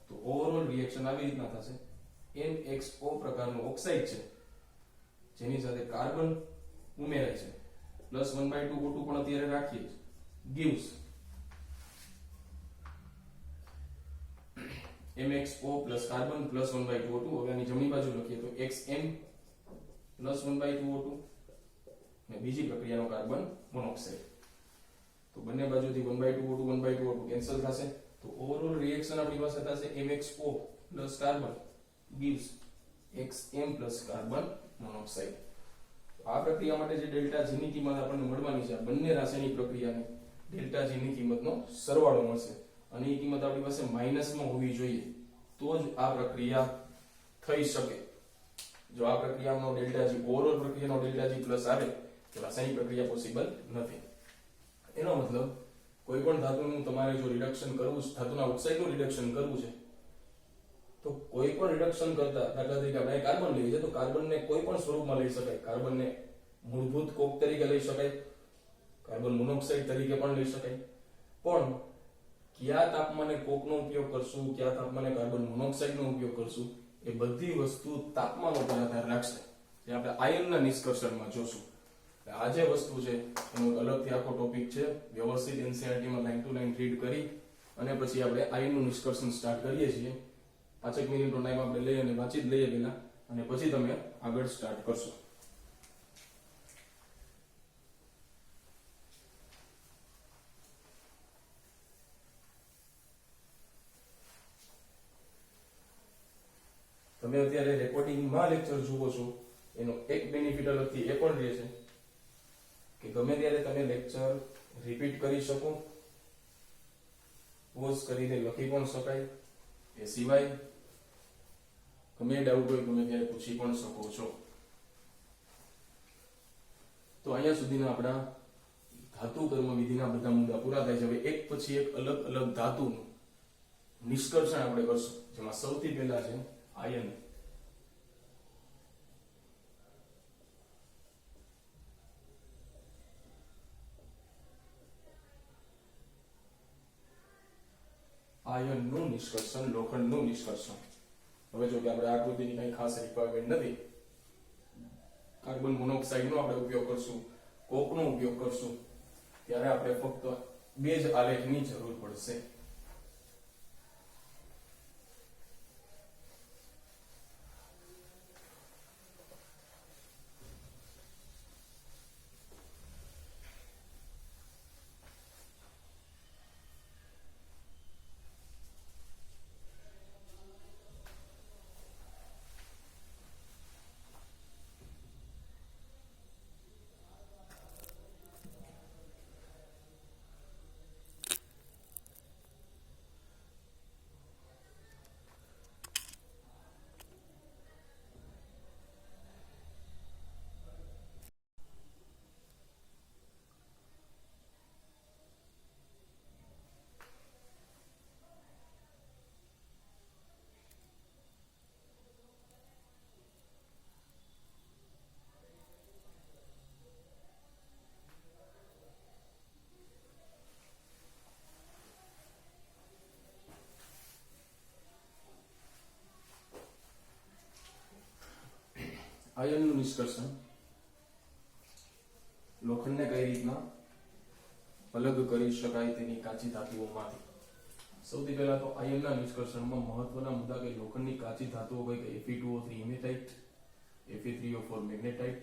તો ઓવરઓલ રિએક્શન આવી રીતના થશે. MXO પ્રકારનું ઓક્સાઇડ છે જેની સાથે કાર્બન ઉમેરાય છે, પ્લસ 1/2 O2 પણ અત્યારે રાખીએ છીએ, gives MXO plus carbon plus 1/2 O2. હવે આની જમણી બાજુ લખીએ તો XM પ્લસ 1/2 O2 અને બીજી પ્રક્રિયાનો કાર્બન મોનોક્સાઇડ. તો બંને બાજુથી 1/2 O2 1/2 O2 કેન્સલ થશે. તો ઓવરઓલ રિએક્શન આપણી પાસે થશે MXO plus carbon gives XM plus carbon monoxide. આ પ્રક્રિયા માટે જે ડેલ્ટા G ની કિંમત આપણને મળવાની છે, આ બંને રાસાયણિક પ્રક્રિયાને ડેલ્ટા G ની કિંમતનો સરવાળો મળશે અને એ કિંમત આપણી પાસે માઈનસમાં હોવી જોઈએ તો જ આ પ્રક્રિયા થઈ શકે. જો આ પ્રક્રિયાનો ડેલ્ટા G ઓવરઓલ પ્રક્રિયાનો ડેલ્ટા G પ્લસ આવે તો રાસાયણિક પ્રક્રિયા પોસિબલ નથી. એનો મતલબ કોઈ પણ ધાતુનું તમારે જો રિડક્શન કરવું છે, ધાતુના ઓક્સાઇડનું રિડક્શન કરવું છે, તો કોઈ પણ રિડક્શન કરતા દાખલા તરીકે આપણે કાર્બન લઈએ છે તો કાર્બનને કોઈ પણ સ્વરૂપમાં લઈ શકાય. કાર્બનને મૂળભૂત કોક તરીકે લઈ શકાય, કાર્બન મોનોક્સાઇડ તરીકે પણ લઈ શકાય. પણ કયા તાપમાને કોકનો ઉપયોગ કરશું, કયા તાપમાને કાર્બન મોનોક્સાઇડનો ઉપયોગ કરશું, એ બધી વસ્તુ તાપમાન ઉપર આધાર રાખશે, જે આપણે આયનના નિષ્કર્ષણમાં જોશું. આ જે વસ્તુ છે એનો અલગથી આખો ટોપિક છે, વ્યવસ્થિત NCERT માં લાઈન ટુ લાઈન રીડ કરી અને પછી આપણે આયનનું નિષ્કર્ષણ સ્ટાર્ટ કરીએ છીએ. 5 મિનિટનો ટાઈમ આપણે લઈએ અને વાંચી જ લઈએ પહેલા, અને પછી તમે આગળ સ્ટાર્ટ કરશો. તમે અત્યારે રેકોર્ડિંગમાં લેક્ચર જુઓ છો, એનો એક બેનિફિટ અલગથી એ પણ રહે છે કે ગમે ત્યારે તમે લેક્ચર રિપીટ કરી શકો, પોઝ કરીને લખી પણ શકાય, એ સિવાય ગમે ડાઉટ હોય ગમે ત્યારે પૂછી પણ શકો છો. તો અહીંયા સુધીના આપણા ધાતુ કર્મ વિધિના બધા મુદ્દા પૂરા થાય છે. હવે એક પછી એક અલગ અલગ ધાતુનું નિષ્કર્ષણ આપણે કરશું, જેમાં સૌથી પહેલા છે આયન. આયનનું નિષ્કર્ષણ, લોખંડનું નિષ્કર્ષણ. હવે જો કે આપણે આકૃતિની કઈ ખાસ રિક્વાયરમેન્ટ નથી, કાર્બન મોનોક્સાઇડનો આપણે ઉપયોગ કરશું, કોકનો ઉપયોગ કરશું, ત્યારે આપણે ફક્ત બે જ આલેખની જરૂર પડશે. આયનનું નિષ્કર્ષણ, લોખંડને કઈ રીતના અલગ કરી શકાય તેની કાચી ધાતુઓમાંથી. સૌથી પહેલા તો આયનના નિષ્કર્ષણમાં મહત્વના મુદ્દા કે લોખંડની કાચી ધાતુઓ કઈ કે Fe2O3 hematite, Fe3O4 magnetite,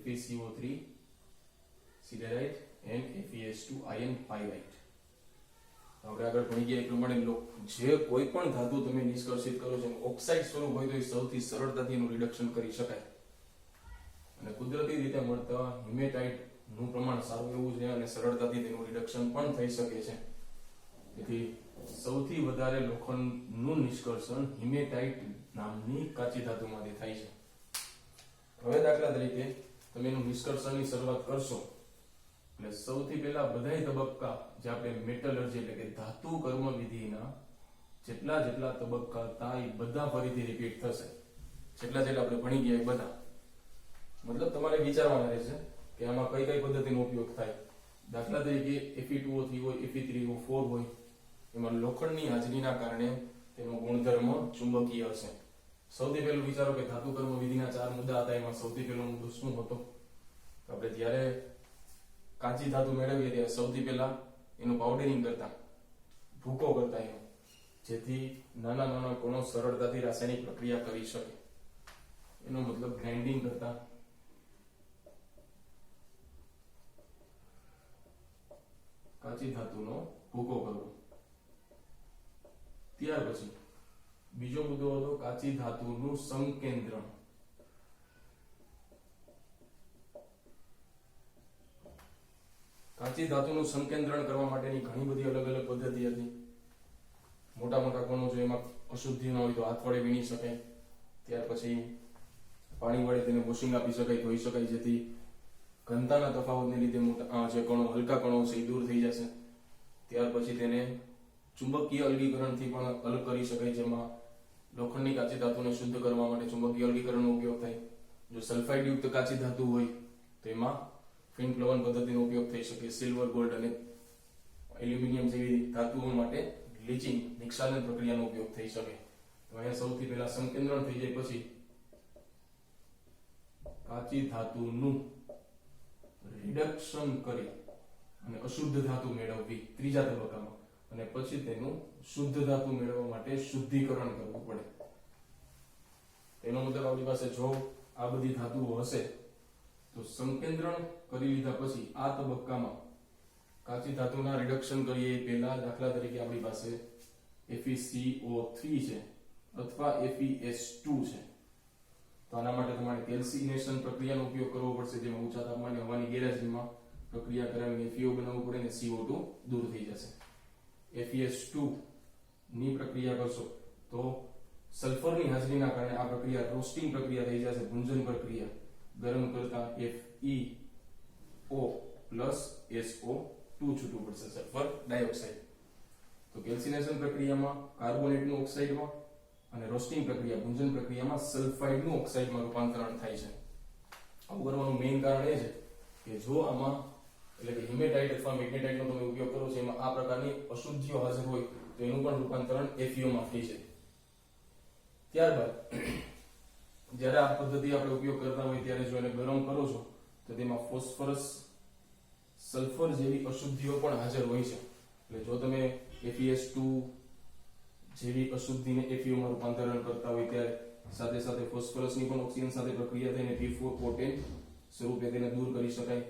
FeCO3 siderite and FeS2 iron pyrite. આપણે આગળ ભણી ગયા એ પ્રમાણે જે કોઈ પણ ધાતુ તમે નિષ્કર્ષિત કરો છો ઓક્સાઇડ સ્વરૂપ હોય તો એ સૌથી સરળતાથી એનું રિડક્શન કરી શકાય, અને કુદરતી રીતે મળતા હિમેટાઇટ નું પ્રમાણ સારું એવું છે અને સરળતાથી તેનું રિડક્શન પણ થઈ શકે છે. તેથી સૌથી વધારે લોખંડનું નિષ્કર્ષણ હિમેટાઇટ નામની કાચી ધાતુમાંથી થાય છે. હવે દાખલા તરીકે તમે એનું નિષ્કર્ષણની શરૂઆત કરશો એટલે સૌથી પહેલા બધાય તબક્કા જે આપણે મેટલર્જી એટલે કે ધાતુ કર્મ વિધિના જેટલા તબક્કા હતા એ બધા ફરીથી રિપીટ થશે. જેટલા આપણે ભણી ગયા એ બધા, મતલબ તમારે વિચારવાના રહેશે કે આમાં કઈ કઈ પદ્ધતિનો ઉપયોગ થાય. દાખલા તરીકે Fe2O3 હોય, Fe3O4 હોય, એમાં લોખંડની હાજરીના કારણે તેનો ગુણધર્મ ચુંબકીય હશે. સૌથી પહેલું વિચારો કે ધાતુ કર્મ વિધિના 4 મુદ્દા હતા, એમાં સૌથી પહેલો મુદ્દો શું હતો? આપણે જ્યારે કાચી ધાતુ મેળવીએ ત્યારે સૌથી પહેલા એનું પાવડરિંગ કરતા, ભૂકો કરતા એનો, જેથી નાના કણો સરળતાથી રાસાયણિક પ્રક્રિયા કરી શકે. એનો મતલબ ગ્રાઇન્ડિંગ કરતા, કાચી ધાતુનો ભૂકો કરવો. ત્યાર પછી બીજો મુદ્દો હતો કાચી ધાતુનું સંકેન્દ્રણ. કાચી ધાતુનું સંકેન્દ્રણ કરવા માટેની ઘણી બધી અલગ અલગ પદ્ધતિ હતી. મોટા કણો જો એમાં અશુદ્ધિ ન હોય તો હાથ વડે વીણી શકાય. ત્યાર પછી પાણી વડે તેને વોશિંગ આપી શકાય, ધોઈ શકાય, જેથી ઘનતાના તફાવતને લીધે મોટા જે કણો, હલકા કણો છે એ દૂર થઈ જશે. ત્યાર પછી તેને ચુંબકીય અલગીકરણથી પણ અલગ કરી શકાય, જેમાં લોખંડની કાચી ધાતુને શુદ્ધ કરવા માટે ચુંબકીય અલગીકરણનો ઉપયોગ થાય. જો સલ્ફાઇડ યુક્ત કાચી ધાતુ હોય તો એમાં ફિન પ્લવન પદ્ધતિનો ઉપયોગ થઈ શકે. સિલ્વર, ગોલ્ડ અને એલ્યુમિનિયમ જેવી ધાતુઓ માટે લીચિંગ, નિક્ષાલન પ્રક્રિયાનો ઉપયોગ થઈ શકે. તો અહીંયા સૌથી પહેલા સંકેન્દ્રણ થઈ જાય, પછી કાચી ધાતુનું રિડક્શન કરી અને અશુદ્ધ ધાતુ મેળવવી ત્રીજા તબક્કામાં, અને પછી તેનું શુદ્ધ ધાતુ મેળવવા માટે શુદ્ધિકરણ કરવું પડે. તેનો મતલબ આપણી પાસે જો આ બધી ધાતુઓ હશે તો સંકેન્દ્રણ કરી લીધા પછી આ તબક્કામાં કાચી ધાતુના રિડક્શન કરીએ પહેલા દાખલા તરીકે આપણી પાસે FeCO3 છે અથવા FeS2 છે, તો આના માટે તમારે કેલ્સિનેશન પ્રક્રિયાનો ઉપયોગ કરવો પડશે, જેમાં ઊંચા તાપમાને હવાની ગેરહાજરીમાં પ્રક્રિયા કરાવીને FeO બનાવવું પડે ને CO2 દૂર થઈ જશે. FeS2 ની પ્રક્રિયા કરશો તો સલ્ફરની હાજરીના કારણે આ પ્રક્રિયા રોસ્ટિંગ પ્રક્રિયા થઈ જશે, ભૂંજન પ્રક્રિયા. ગરમ કરતા FeO SO2 છૂટું પડશે, સલ્ફર ડાયોક્સાઇડ. તો કેલ્સિનેશન પ્રક્રિયામાં કાર્બોનેટનું ઓક્સાઇડમાં અને રોસ્ટિંગ પ્રક્રિયા ભૂંજન પ્રક્રિયામાં સલ્ફાઇડનું ઓક્સાઇડમાં રૂપાંતરણ થાય છે. આવું કરવાનું મેઇન કારણ એ છે કે જો આમાં એટલે કે હિમેટાઇટ અથવા મેગ્નેટાઇટનો તમે ઉપયોગ કરો છો એમાં આ પ્રકારની અશુદ્ધિઓ હાજર હોય તો એનું પણ રૂપાંતરણ FeO માં થઈ છે. ત્યારબાદ જ્યારે આ પદ્ધતિ આપણે ઉપયોગ કરતા હોય ત્યારે જો એને ગરમ કરો છો તો તેમાં ફોસ્ફરસ સલ્ફર જેવી અશુદ્ધિઓ પણ હાજર હોય છે. એટલે જો તમે FeS2 જેવી અશુદ્ધિને FeO માં રૂપાંતરણ કરતા હોય ત્યારે સાથે સાથે ફોસ્ફરસની પણ ઓક્સિજન સાથે પ્રક્રિયા થઈને P4O10 સ્વરૂપે તેને દૂર કરી શકાય.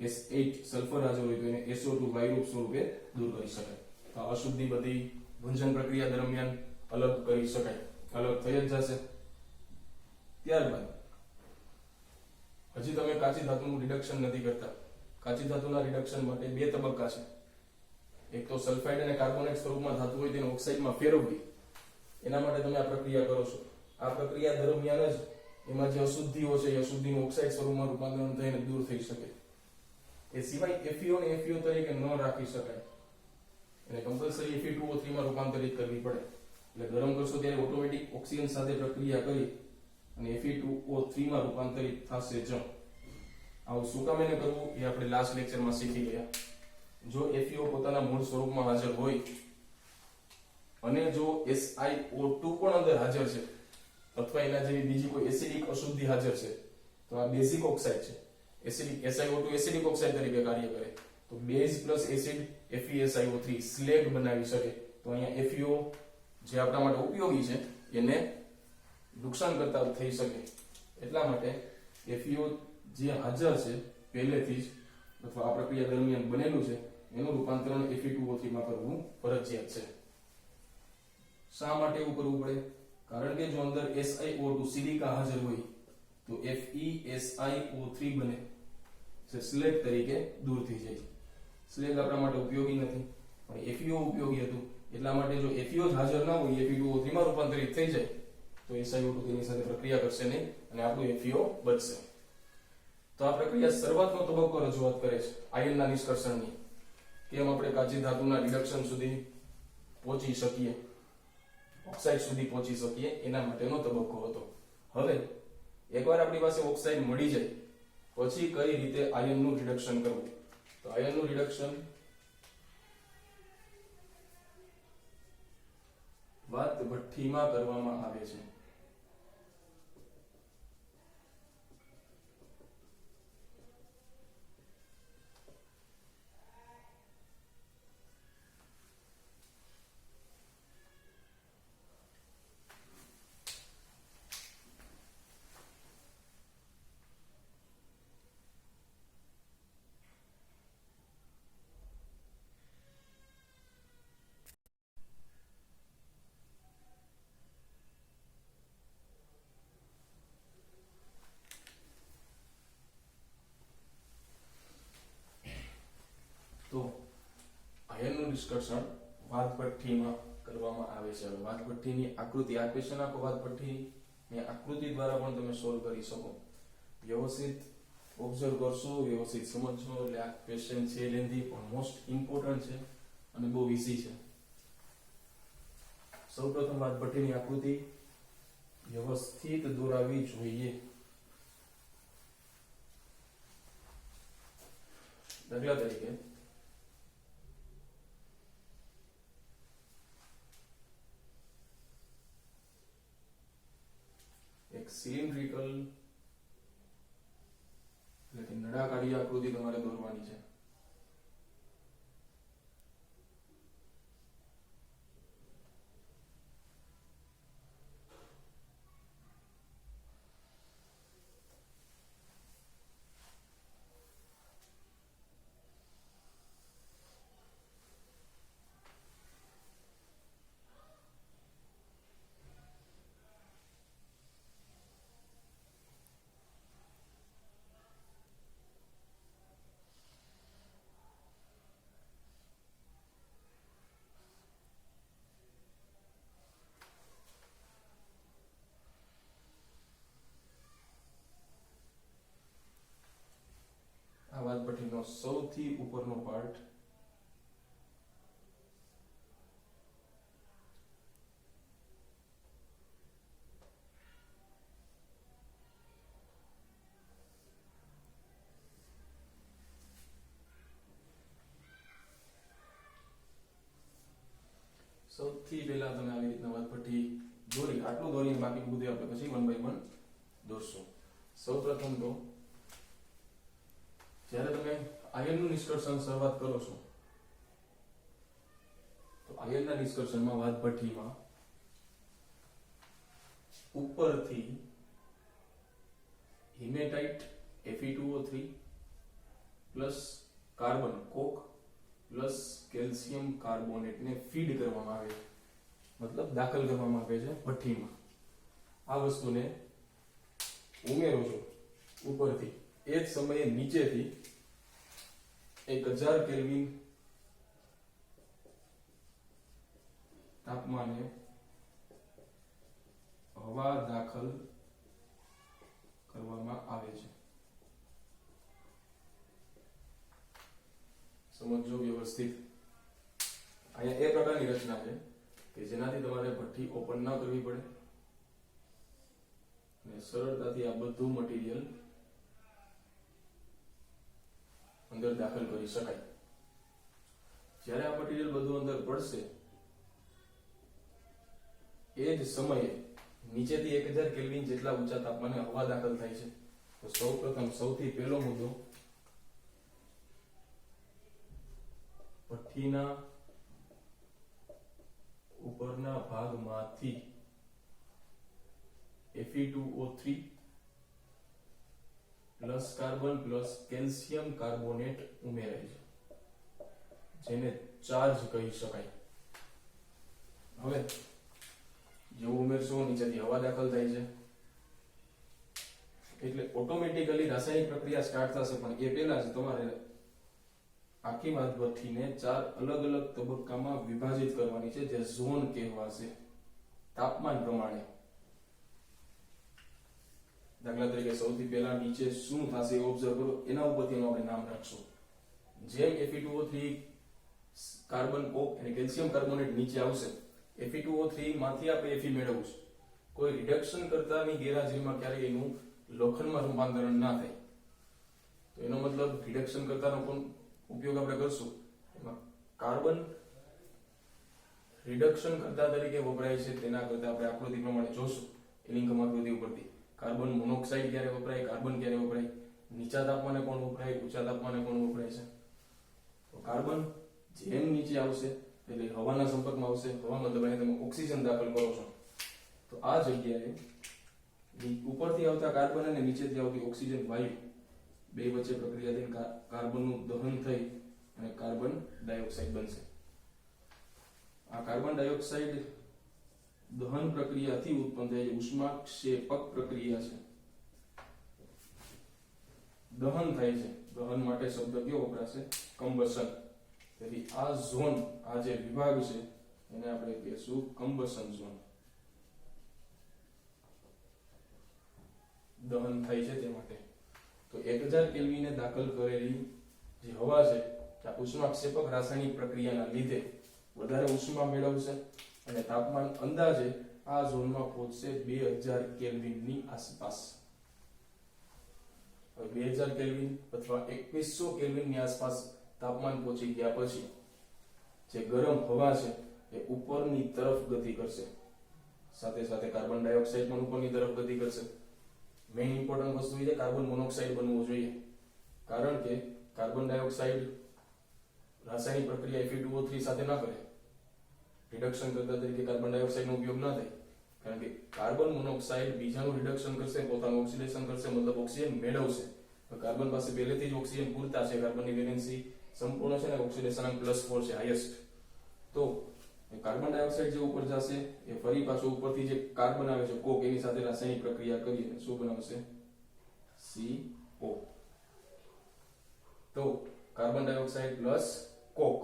S8 સલ્ફર હાજર હોય તો એને SO2 વાયુરૂપ સ્વરૂપે દૂર કરી શકાય. તો આ અશુદ્ધિ બધી ભૂંજન પ્રક્રિયા દરમિયાન અલગ કરી શકાય, અલગ થઈ જ જશે. ત્યારબાદ હજી તમે કાચી ધાતુનું રિડક્શન નથી કરતા. કાચી ધાતુના રિડક્શન માટે બે તબક્કા છે. એક તો સલ્ફાઇડ અને કાર્બોનેટ સ્વરૂપમાં ધાતુ હોય તેને ઓક્સાઇડમાં ફેરવવી, એના માટે તમે આ પ્રક્રિયા કરો છો. આ પ્રક્રિયા દરમિયાન જ એમાં જે અશુદ્ધિઓ છે એ અશુદ્ધિનું ઓક્સાઇડ સ્વરૂપમાં રૂપાંતરણ થઈને દૂર થઈ શકે. એ સિવાય FeO ને FeO તરીકે ન રાખી શકાય, એને કમ્પલસરી Fe2O3 માં રૂપાંતરિત કરવી પડે. એટલે ગરમ કરશો ત્યારે ઓટોમેટિક ઓક્સિજન સાથે પ્રક્રિયા કરી અને Fe2O3 માં રૂપાંતરિત થશે જ. આવું શું કામ એને કરવું એ આપણે લાસ્ટ લેક્ચરમાં શીખી ગયા. જો FeO પોતાના મૂળ સ્વરૂપમાં હાજર હોય અને જો SiO2 પણ અંદર હાજર છે અથવા એના જેવી બીજી કોઈ એસિડિક અશુદ્ધિ હાજર છે તો આ બેઝિક ઓક્સાઇડ છે. એસિડિક SiO2 એસિડિક ઓક્સાઇડ તરીકે કાર્ય કરે તો base plus acid FeSiO3 slag બનાવી શકે. તો અહીંયા FeO જે આપણા માટે ઉપયોગી છે એને નુકસાન કરતા થઈ શકે. એટલા માટે FeO જે હાજર છે પહેલેથી જ અથવા આ પ્રક્રિયા દરમિયાન બનેલું છે એનું રૂપાંતરણ Fe2O3 માં કરવું ફરજિયાત છે. શા માટે એવું કરવું પડે? કારણ કે જો અંદર SiO2 સિલિકા હાજર હોય તો FeSiO3 બને છે, સ્લેગ તરીકે દૂર થઈ જાય. સ્લેગ આપણા માટે ઉપયોગી નથી પણ FeO ઉપયોગી હતું. એટલા માટે જો FeO જ હાજર ના હોય Fe2O3 માં રૂપાંતરિત થઈ જાય તો SiO2 તેની સાથે પ્રક્રિયા કરશે નહીં અને આપણું FeO બચશે. તો આ પ્રક્રિયા શરૂઆતનો તબક્કો રજૂઆત કરે છે આયનના નિષ્કર્ષણની. કેમ આપણે કાચી ધાતુના રિડક્શન સુધી પહોંચી શકીએ, ઓક્સાઇડ સુધી પહોંચી શકીએ એના માટેનો તબક્કો હતો. હવે એકવાર આપણી પાસે ઓક્સાઇડ મળી જાય પછી કઈ રીતે આયનનું રિડક્શન કરવું? તો આયનનું રિડક્શન વાત ભઠ્ઠીમાં કરવામાં આવે છે. તો આયનનું નિષ્કર્ષણ વાતભઠ્ઠીમાં કરવામાં આવે છે. વાતભઠ્ઠીની આકૃતિ, આ ક્વેશ્ચન આખો વાતભઠ્ઠીની આકૃતિ દ્વારા પણ તમે સોલ્વ કરી શકો. વ્યવસ્થિત ઓબ્ઝર્વ કરશો, વ્યવસ્થિત સમજશો એટલે આ ક્વેશ્ચન છે લેન્ધી પણ મોસ્ટ ઇમ્પોર્ટન્ટ છે અને બહુ ઈઝી છે. સૌપ્રથમ વાતભઠ્ઠીની આકૃતિ વ્યવસ્થિત દોરાવી જોઈએ. દાખલા તરીકે એક સિલિન્ડ્રિકલ એટલે કે નળાકારી આકૃતિ તમારે દોરવાની છે. આ વાદભઠ્ઠીનો સૌથી ઉપરનો પાર્ટ સૌથી પહેલા તમે આવી રીતના વાદભઠ્ઠી દોરી, આટલું દોરીને બાકીનું બધું આપણે પછી 1 by 1 દોરશું. સૌપ્રથમ તો જ્યારે તમે આયનનું નિષ્કર્ષણ શરૂઆત કરો છો તો આયનના નિષ્કર્ષણમાં વાદભઠ્ઠીમાં ઉપરથી હિમેટાઇટ Fe2O3 પ્લસ કાર્બન કોક પ્લસ કેલ્શિયમ કાર્બોનેટને ફીડ કરવામાં આવે છે, મતલબ દાખલ કરવામાં આવે છે ભઠ્ઠીમાં. આ વસ્તુને ઉમેરો છો ઉપરથી, એ જ સમયે નીચેથી 1000 કેલ્વિન તાપમાને હવા દાખલ કરવામાં આવે છે. સમજો વ્યવસ્થિત. અહીંયા એ પ્રકારની રચના છે કે જેનાથી તમારે ભઠ્ઠી ઓપન ન કરવી પડે અને સરળતાથી આ બધું મટીરીયલ અંદર દાખલ કરી શકાય. જ્યારે આ મટીરીયલ બધું અંદર પડશે એ જ સમયે નીચેથી 1000 કેલ્વિન જેટલા ઊંચા તાપમાને હવા દાખલ થાય છે. તો સૌપ્રથમ સૌથી પહેલો મુદ્દો, ભઠ્ઠીના ઉપરના ભાગમાંથી Fe2O3 plus carbon plus calcium carbonate ઉમેરાય છે, જેને ચાર્જ કહી શકાય. હવે જેવું ઉમેરશો નીચેથી હવા દાખલ થાય છે એટલે ઓટોમેટિકલી રાસાયણિક પ્રક્રિયા સ્ટાર્ટ થશે. પણ એ પહેલા જ તમારે આખી વાદભઠ્ઠીને 4 અલગ અલગ તબક્કામાં વિભાજિત કરવાની છે, જે ઝોન કહેવાશે તાપમાન પ્રમાણે. દાખલા તરીકે સૌથી પહેલા નીચે શું થશે એ ઓબ્ઝર્વ કરો, એના ઉપરથી આપણે નામ રાખશું. જેમ Fe2O3 કાર્બન કોક અને કેલ્શિયમ કાર્બોનેટ નીચે આવશે, Fe2O3 માંથી આપણે Fe મેળવવું છે. કોઈ રિડક્શન કરતાની ગેરહાજરીમાં ક્યારેય એનું લોખંડમાં રૂપાંતરણ ના થાય. તો એનો મતલબ રિડક્શન કરતાનો પણ ઉપયોગ આપણે કરશું. એમાં કાર્બન રિડક્શન કરતા તરીકે વપરાય છે, તેના કરતા આપણે આકૃતિ પ્રમાણે જોશું એલિંગમ આકૃતિ ઉપરથી. કાર્બન મોનોક્સાઇડ ક્યારે વપરાય, કાર્બન ક્યારે વપરાય, નીચા તાપમાને કોણ વપરાય, ઊંચા તાપમાને કોણ વપરાય છે. તો કાર્બન જેમ નીચે આવશે એટલે હવાના સંપર્કમાં આવશે. હવા મતલબ અહીંયા તમે ઓક્સિજન દાખલ કરો છો, તો આ જગ્યાએ ઉપરથી આવતા કાર્બન અને નીચેથી આવતી ઓક્સિજન વાયુ બે વચ્ચે પ્રક્રિયા થઈને કાર્બનનું દહન થઈ અને કાર્બન ડાયોક્સાઇડ બનશે. આ કાર્બન ડાયોક્સાઇડ દહન પ્રક્રિયાથી ઉત્પન્ન થાય ઉષ્માક્ષેપક પ્રક્રિયા છે. દહન થાય છે, દહન માટે શબ્દ કયો વપરાશે? કમ્બશન. તેથી આ ઝોન, આ જે વિભાગ છે એને આપણે કહીશું કમ્બશન ઝોન. દહન થાય છે તે માટે. તો 1000 કેલ્વિને દાખલ કરેલી જે હવા છે આ ઉષ્માક્ષેપક રાસાયણિક પ્રક્રિયાના લીધે વધારે ઉષ્મા મેળવશે અને તાપમાન અંદાજે આ ઝોનમાં પહોંચશે 2000 કેલ્વિનની આસપાસ. હવે 2000 કેલ્વિન અથવા 2100 કેલ્વિનની આસપાસ તાપમાન પહોંચી ગયા પછી જે ગરમ હવા છે એ ઉપરની તરફ ગતિ કરશે. સાથે સાથે કાર્બન ડાયોક્સાઇડ પણ ઉપરની તરફ ગતિ કરશે. મેઇન ઇમ્પોર્ટન્ટ વસ્તુ એ છે કાર્બન મોનોક્સાઇડ બનવું જોઈએ. કારણ કે કાર્બન ડાયોક્સાઇડ રાસાયણિક પ્રક્રિયા Fe2O3 સાથે ના કરે, રિડક્શન કરતા તરીકે કાર્બન ડાયોક્સાઇડનો ઉપયોગ ના થાય, કારણ કે કાર્બન મોનોક્સાઇડ બીજાનું રિડક્શન કરશે, પોતાનું ઓક્સિડેશન કરશે, મતલબ ઓક્સિજન મેળવશે. તો કાર્બન પાસે પહેલેથી જ ઓક્સિજન પૂરતા છે, કાર્બનની વેલેન્સી સંપૂર્ણ છે ને ઓક્સિડેશન +4 છે, હાઈએસ્ટ. તો કાર્બન ડાયોક્સાઇડ જે ઉપર જશે એ ફરી પાછો ઉપરથી જે કાર્બન આવે છે કોક, એની સાથે રાસાયણિક પ્રક્રિયા કરીને શું બનાવશે? CO. તો કાર્બન ડાયોક્સાઇડ પ્લસ કોક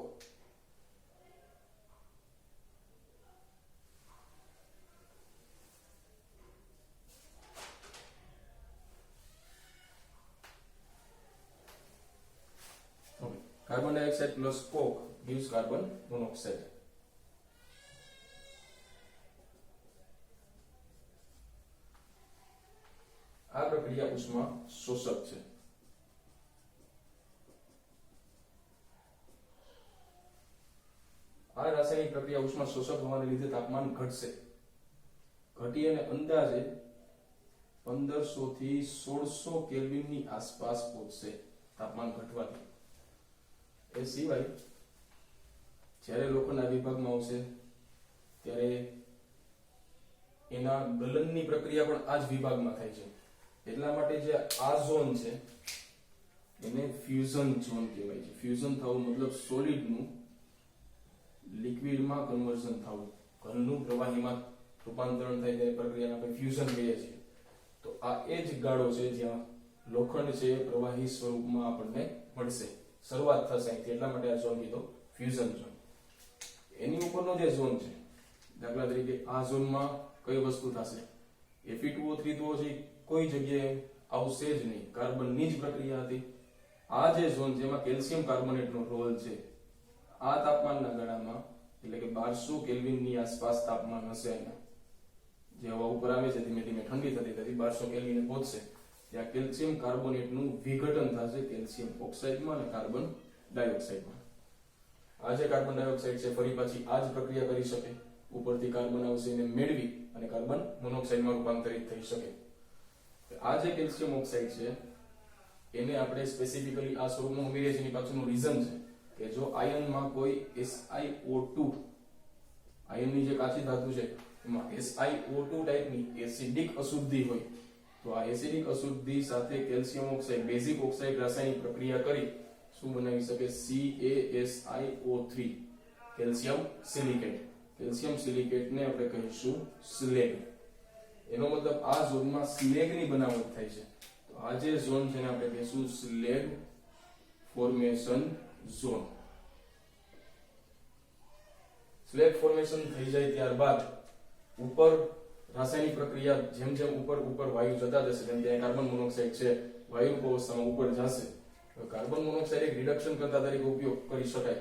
carbon dioxide plus coke gives carbon monoxide. આ પ્રક્રિયા ઉષ્મા શોષક છે. આ રાસાયણિક પ્રક્રિયા ઉષ્મા શોષક હોવાને લીધે તાપમાન ઘટશે, ઘટી અને અંદાજે 1500 થી 1600 કેલ્વિનની આસપાસ પહોંચશે તાપમાન ઘટવાથી. એ સિવાય જ્યારે લોખંડના વિભાગમાં આવશે ત્યારે એના ગલનની પ્રક્રિયા પણ આ જ વિભાગમાં થાય છે. એટલા માટે જે આ ઝોન છે એને ફ્યુઝન ઝોન કહેવાય છે. ફ્યુઝન થવું મતલબ સોલિડનું લિક્વિડમાં કન્વર્ઝન થવું, ઘનનું પ્રવાહીમાં રૂપાંતરણ થાય તે પ્રક્રિયાને આપણે ફ્યુઝન કહીએ છીએ. તો આ એ જ ગાળો છે જ્યાં લોખંડ છે પ્રવાહી સ્વરૂપમાં આપણને મળશે, શરૂઆત થશે અહીંથી. એટલા માટે આ ઝોન કીધો ફ્યુઝન ઝોન. એની ઉપરનો જે ઝોન છે, દાખલા તરીકે આ ઝોનમાં કઈ વસ્તુ થશે? Fe2O3 તો છે કોઈ જગ્યાએ આવશે જ નહીં, કાર્બનની જ પ્રક્રિયા હતી. આ જે ઝોન જેમાં કેલ્શિયમ કાર્બોનેટનો રોલ છે, આ તાપમાનના ગાળામાં એટલે કે 1200 કેલ્વિનની આસપાસ તાપમાન હશે. અહીંયા જે હવા ઉપર આવે છે ધીમે ધીમે ઠંડી થતી થતી 1200 કેલ્વિને પહોંચશે, ત્યાં કેલ્શિયમ કાર્બોનેટનું વિઘટન થશે કેલ્શિયમ ઓક્સાઇડમાં અને કાર્બન ડાયોક્સાઇડમાં. આ જે કાર્બન ડાયોક્સાઇડ છે ફરી પાછી આ જ પ્રક્રિયા કરી શકે, ઉપરથી કાર્બન આવશે એને મેળવી અને કાર્બન મોનોક્સાઇડમાં રૂપાંતરિત થઈ શકે. આ જે કેલ્શિયમ ઓક્સાઇડ છે એને આપણે સ્પેસિફિકલી આ સ્વરૂપમાં ઉમેરીએ છીએ. એની પાછળનું રીઝન છે કે જો આયનમાં કોઈ SiO2, આયનની જે કાચી ધાતુ છે એમાં SiO2 ટાઈપની એસિડિક અશુદ્ધિ હોય, તો આ એસિડિક અશુદ્ધિ સાથે કેલ્શિયમ ઓક્સાઇડ બેઝિક ઓક્સાઇડ રાસાયણિક પ્રક્રિયા કરી શું બનાવી શકે? CaSiO3, calcium silicate. કેલ્શિયમ સિલિકેટને આપણે કહીશું સ્લેગ. એનો મતલબ આ ઝોનમાં સ્લેગની બનાવટ થાય છે. તો આ જે ઝોન છે ને આપણે કહીશું slag formation zone. Slag formation થઈ જાય ત્યારબાદ ઉપર રાસાયણિક પ્રક્રિયા જેમ જેમ ઉપર વાયુ જતા જશે, જેમ ત્યાં કાર્બન મોનોક્સાઇડ છે વાયુ અવસ્થામાં ઉપર જશે, કાર્બન મોનોક્સાઇડ એક રિડક્શન કરતા તરીકે ઉપયોગ કરી શકાય,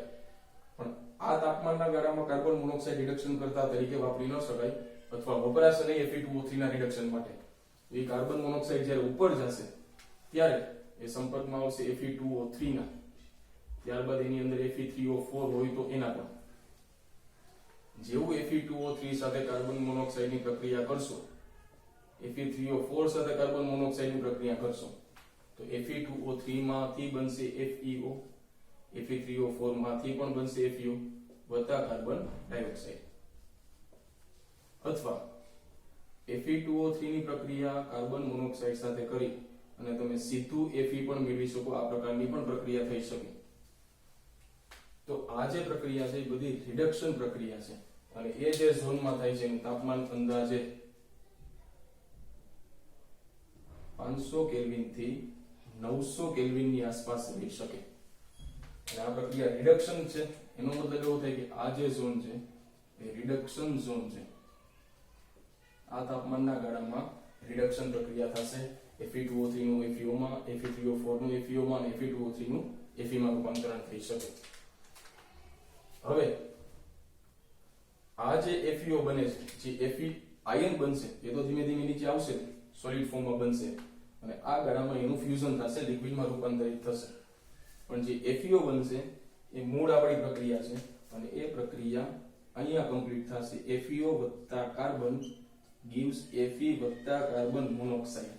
પણ આ તાપમાનના ગાળામાં કાર્બન મોનોક્સાઇડ રિડક્શન કરતા તરીકે વાપરી ન શકાય અથવા વપરાશે નહીં Fe2O3 ના રિડક્શન માટે. એ કાર્બન મોનોક્સાઇડ જ્યારે ઉપર જશે ત્યારે એ સંપર્કમાં આવશે Fe2O3 ના, ત્યારબાદ એની અંદર Fe3O4 હોય તો એના પણ. જેવું Fe2O3 સાથે કાર્બન મોનોક્સાઇડની પ્રક્રિયા કરશો, Fe3O4 સાથે કાર્બન મોનોક્સાઇડની પ્રક્રિયા કરશો, તો Fe2O3 માંથી બનશે FeO, Fe3O4 માંથી પણ બનશે FeO વત્તા કાર્બન ડાયોક્સાઇડ. અથવા Fe2O3 ની પ્રક્રિયા કાર્બન મોનોક્સાઇડ સાથે કરી અને તમે સીધું Fe પણ મેળવી શકો. આ પ્રકારની પણ પ્રક્રિયા થઈ શકે. તો આ જે પ્રક્રિયા છે એ બધી રિડક્શન પ્રક્રિયા છે અને એ જે ઝોનમાં થાય છે એનું તાપમાન અંદાજે 500 કેલ્વિન થી 900 કેલ્વિનની આસપાસ રહી શકે. અને આ પ્રક્રિયા રિડક્શન છે, એનો મતલબ એવો થાય કે આ જે ઝોન છે એ રિડક્શન ઝોન છે. આ તાપમાનના ગાળામાં રિડક્શન પ્રક્રિયા થશે. Fe2O3 નું FeO માં, Fe3O4 નું FeO માં અને Fe2O3 નું Fe માં રૂપાંતરણ થઈ શકે. હવે આ જે FeO બને છે, જે Fe આયન બનશે એ તો ધીમે ધીમે નીચે આવશે, સોલિડ ફોર્મમાં બનશે અને આ ગાળામાં એનું ફ્યુઝન થશે, લિક્વિડમાં રૂપાંતરિત થશે. પણ જે FeO બનશે એ મૂળ આપણી પ્રક્રિયા છે અને એ પ્રક્રિયા અહીંયા કમ્પ્લીટ થશે. FeO વત્તા કાર્બન gives Fe વત્તા કાર્બન મોનોક્સાઇડ.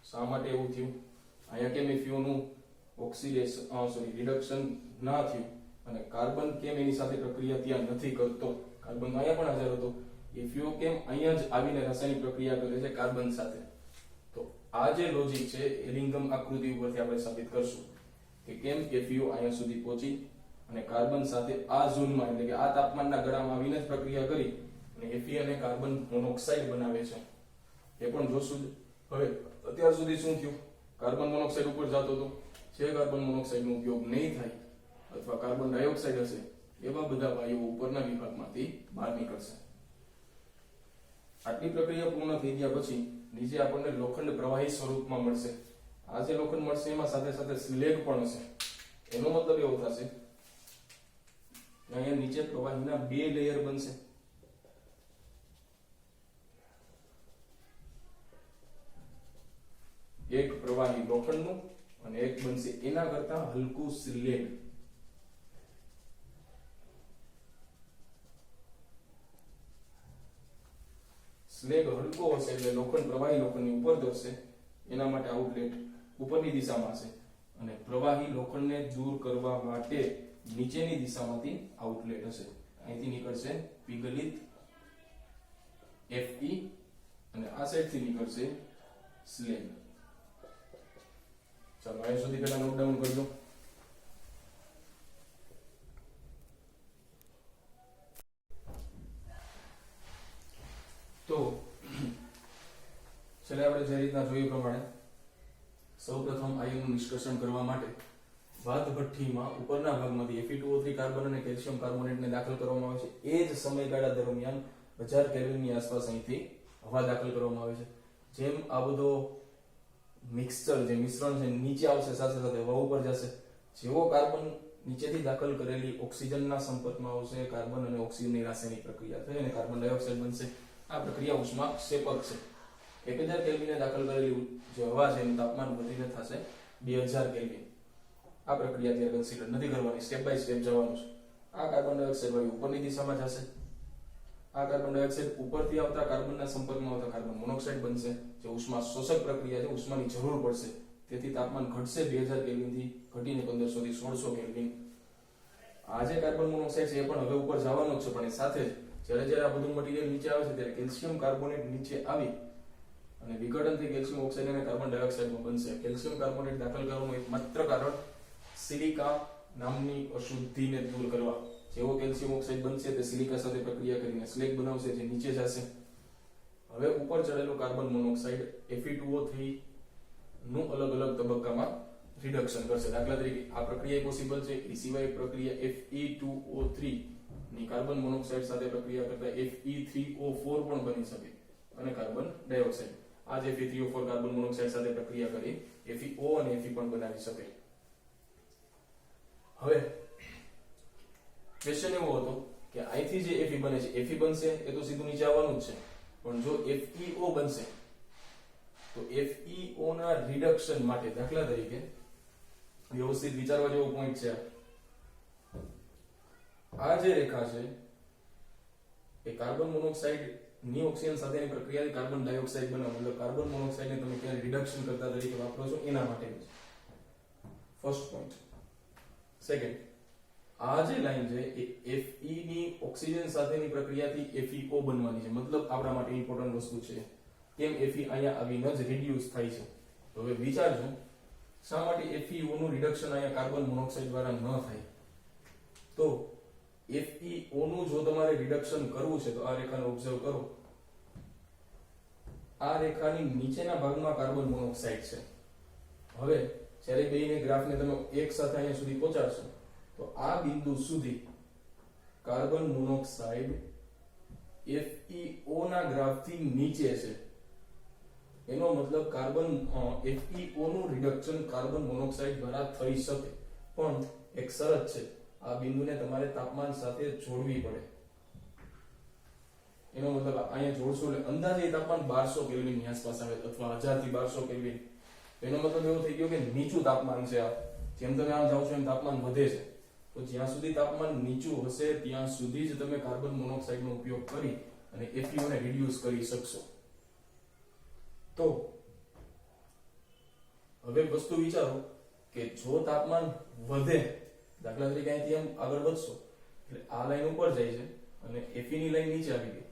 શા માટે એવું થયું? અહીંયા કેમ FeO નું રિડક્શન ના થયું અને કાર્બન કેમ એની સાથે પ્રક્રિયા ત્યાં નથી કરતો, કાર્બન અહીંયા પણ હાજર હતો, FeO કેમ અહીંયા જ આવીને રાસાયણિક પ્રક્રિયા કરે છે કાર્બન સાથે. તો આ જે લોજિક છે એલિંગમ આકૃતિ ઉપરથી આપણે સાબિત કરશું કે કેમ FeO અહીંયા સુધી પહોંચી અને કાર્બન સાથે આ ઝોનમાં એટલે કે આ તાપમાનના ગળામાં આવીને જ પ્રક્રિયા કરી અને Fe અને કાર્બન મોનોક્સાઇડ બનાવે છે એ પણ જોશું. હવે અત્યાર સુધી શું થયું, કાર્બન મોનોક્સાઇડ ઉપર જતો હતો, જે કાર્બન મોનોક્સાઇડનો ઉપયોગ નહીં થાય અથવા કાર્બન ડાયોક્સાઇડ હશે એવા બધા વાયુઓ ઉપરના વિભાગમાંથી બહાર નીકળશે. આટલી પ્રક્રિયા પૂર્ણ થઈ ગયા પછી નીચે આપણને લોખંડ પ્રવાહી સ્વરૂપમાં મળશે. આ જે લોખંડ મળશે એમાં સાથે સાથે સ્લેગ પણ હશે. એનો મતલબ એવો થશે અહીંયા નીચે પ્રવાહીના બે લેયર બનશે. એક પ્રવાહી લોખંડનું અને એક બનશે એના કરતા હલકું સ્લેગ. સ્લેગ હલકો હશે એટલે લોખંડ પ્રવાહી લોખંડની ઉપર જશે, એના માટે આઉટલેટ ઉપરની દિશામાં હશે અને પ્રવાહી લોખંડને દૂર કરવા માટે નીચેની દિશામાંથી આઉટલેટ હશે. અહીંથી નીકળશે પીગલિત Fe અને આ સાઈડથી નીકળશે સ્લેગ. ચાલો અહીં સુધી પહેલા નોટ ડાઉન કરજો. તો છેલ્લે આપણે જે રીતના જોયું પ્રમાણે સૌપ્રથમ આયનનું નિષ્કર્ષણ કરવા માટે વાત ભઠ્ઠીમાં ઉપરના ભાગમાંથી Fe2O3 કાર્બન અને કેલ્શિયમ કાર્બોનેટને દાખલ કરવામાં આવે છે. એ જ સમયગાળા દરમિયાન 1000 કેલ્વિનની આસપાસ અહીંથી હવા દાખલ કરવામાં આવે છે. જેમ આ બધો મિક્સચર જે મિશ્રણ છે નીચે આવશે સાથે સાથે હવા ઉપર જશે. જેવો કાર્બન નીચેથી દાખલ કરેલી ઓક્સિજનના સંપર્કમાં આવશે, કાર્બન અને ઓક્સિજનની રાસાયણિક પ્રક્રિયા થઈ અને કાર્બન ડાયોક્સાઇડ બનશે. આ પ્રક્રિયા ઉષ્માક્ષેપક છે. 1000 કેલ્વિને દાખલ કરેલી જે હવા છે એનું તાપમાન વધીને થશે 2000 કેલ્વિન. આ પ્રક્રિયા અત્યારે કન્સિડર નથી કરવાની, સ્ટેપ બાય સ્ટેપ જવાનું છે. આ કાર્બન ડાયોક્સાઇડ વાયુ ઉપરની દિશામાં જશે. આ કાર્બન ડાયોક્સાઇડ ઉપરથી આવતા કાર્બનના સંપર્કમાં આવતા કાર્બન મોનોક્સાઇડ બનશે. જે ઉષ્મા શોષક પ્રક્રિયા છે, ઉષ્માની જરૂર પડશે તેથી તાપમાન ઘટશે 2000 કેલ્વિન થી ઘટીને 1500 થી 1600 કેલ્વિન. આ જે કાર્બન મોનોક્સાઇડ છે એ પણ હવે ઉપર જવાનો જ છે, પણ એ સાથે જ જ્યારે આ બધું મટીરીયલ નીચે આવે છે ત્યારે કેલ્શિયમ કાર્બોનેટ નીચે આવી અને વિઘટનથી કેલ્શિયમ ઓક્સાઇડ અને કાર્બન ડાયોક્સાઇડમાં બનશે. કેલ્શિયમ કાર્બોનેટ દાખલ કરવાનું એકમાત્ર કારણ સિલિકા નામની અશુદ્ધિને દૂર કરવા. જેવો કેલ્શિયમ ઓક્સાઇડ બનશે તે સિલિકા સાથે પ્રક્રિયા કરીને સ્લેગ બનાવશે જે નીચે જશે. હવે ઉપર ચડેલું કાર્બન મોનોક્સાઇડ Fe2O3 નું અલગ અલગ તબક્કામાં રિડક્શન કરશે. દાખલા તરીકે આ પ્રક્રિયા પોસિબલ છે. એ સિવાય પ્રક્રિયા Fe2O3 ની કાર્બન મોનોક્સાઇડ સાથે પ્રક્રિયા કરતા Fe3O4 પણ બની શકે અને કાર્બન ડાયોક્સાઇડ આ જે Fe3O4 કાર્બન મોનોક્સાઇડ સાથે પ્રક્રિયા કરી FeO અને Fe પણ બનાવી શકે. હવે ક્વેશ્ચન એવો હતો કે અહીંથી જે Fe બને છે, Fe બનશે એ તો સીધું નીચે આવવાનું જ છે, પણ જો FeO બનશે તો FeO ના રિડક્શન માટે દાખલા તરીકે વ્યવસ્થિત વિચારવા જેવો પોઈન્ટ છે. આ જે રેખા છે એ કાર્બન મોનોક્સાઇડ ની ઓક્સિજન સાથેની પ્રક્રિયાથી કાર્બન ડાયોક્સાઇડ બનાવે, એટલે કાર્બન મોનોક્સાઇડ ને તમે ક્યારે રિડક્શન કરતા તરીકે વાપરો છો એના માટે છે. First point. સેકન્ડ, આ જે લાઈન છે એ Fe ની ઓક્સિજન સાથેની પ્રક્રિયાથી FeO બનવાની છે. મતલબ આપણા માટે ઇમ્પોર્ટન્ટ વસ્તુ છે કેમ Fe અહીંયા આવીને જ રિડ્યુસ થાય છે. તો હવે વિચારજો શા માટે FeO નું રિડક્શન અહીંયા કાર્બન મોનોક્સાઇડ દ્વારા ન થાય. તો FeO નું જો તમારે રિડક્શન કરવું છે તો આ રેખાને ઓબ્ઝર્વ કરો. આ રેખાની નીચેના ભાગમાં કાર્બન મોનોક્સાઇડ છે. હવે જ્યારે બેયને ગ્રાફને તમે એક સાથે અહીંયા સુધી પહોંચાડશો તો આ બિંદુ સુધી કાર્બન મોનોક્સાઇડ FeO ના ગ્રાફથી નીચે છે. એનો મતલબ કાર્બન FeO નું રિડક્શન કાર્બન મોનોક્સાઇડ દ્વારા થઈ શકે, પણ એક શરત છે, આ બિંદુને તમારે તાપમાન સાથે જોડવી પડે. એનો મતલબ અહીંયા જોડશો એટલે અંદાજે તાપમાન 1200 કેલ્વિન ની આસપાસ આવે અથવા 1000 થી 1200 કેલ્વિન. એનો મતલબ એવો થઈ ગયો કે નીચું તાપમાન છે. આ જેમ તમે આમ જાવ છો એમ તાપમાન વધે છે. તો જ્યાં સુધી તાપમાન નીચું હશે ત્યાં સુધી જ તમે કાર્બન મોનોક્સાઇડ નો ઉપયોગ કરી અને FeO ને રિડ્યુસ કરી શકશો. તો હવે વસ્તુ વિચારો કે જો તાપમાન વધે, દાખલા તરીકે અહીંથી એમ આગળ વધશો એટલે આ લાઈન ઉપર જાય છે અને Fe ની લાઈન નીચે આવી ગઈ,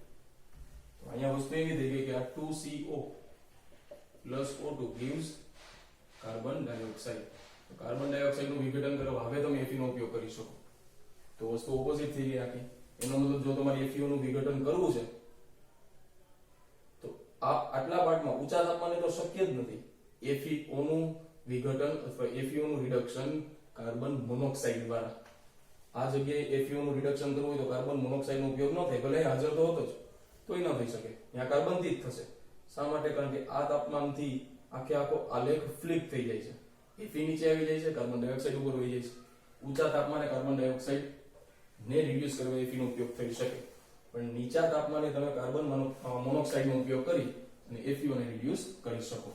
તો અહીંયા વસ્તુ એવી થઈ ગઈ કે આ 2CO plus O2 gives carbon dioxide. તો કાર્બન ડાયોક્સાઇડ નું વિઘટન કરવા હવે તમે Fe નો ઉપયોગ કરી શકો. તો વસ્તુ ઓપોઝિટ થઈ ગઈ આખી. એનો મતલબ જો તમારે FeO નું વિઘટન કરવું છે તો આ આટલા પાર્ટમાં ઊંચા તાપમાને તો શક્ય જ નથી. FeO નું વિઘટન અથવા FeO નું રિડક્શન કાર્બન મોનોક્સાઇડ દ્વારા. આ જગ્યાએ FeO નું રિડક્શન કરવું હોય તો કાર્બન મોનોક્સાઇડ નો ઉપયોગ ન થાય, ભલે હાજર તો હતો જ તોય ન થઈ શકે. ત્યાં કાર્બન થી જ થશે. શા માટે? કારણ કે આ તાપમાનથી આખો આલેખ ફ્લિપ થઈ જાય છે. Fe નીચે આવી જાય છે, કાર્બન ડાયોક્સાઇડ ઉપર વહી જાય છે. ઊંચા તાપમાને કાર્બન ડાયોક્સાઇડ ને રિડ્યુસ કરવા Fe નો ઉપયોગ થઈ શકે, પણ નીચા તાપમાને તમે કાર્બન મોનોક્સાઇડ નો ઉપયોગ કરી અને FeO ને રિડ્યુસ કરી શકો.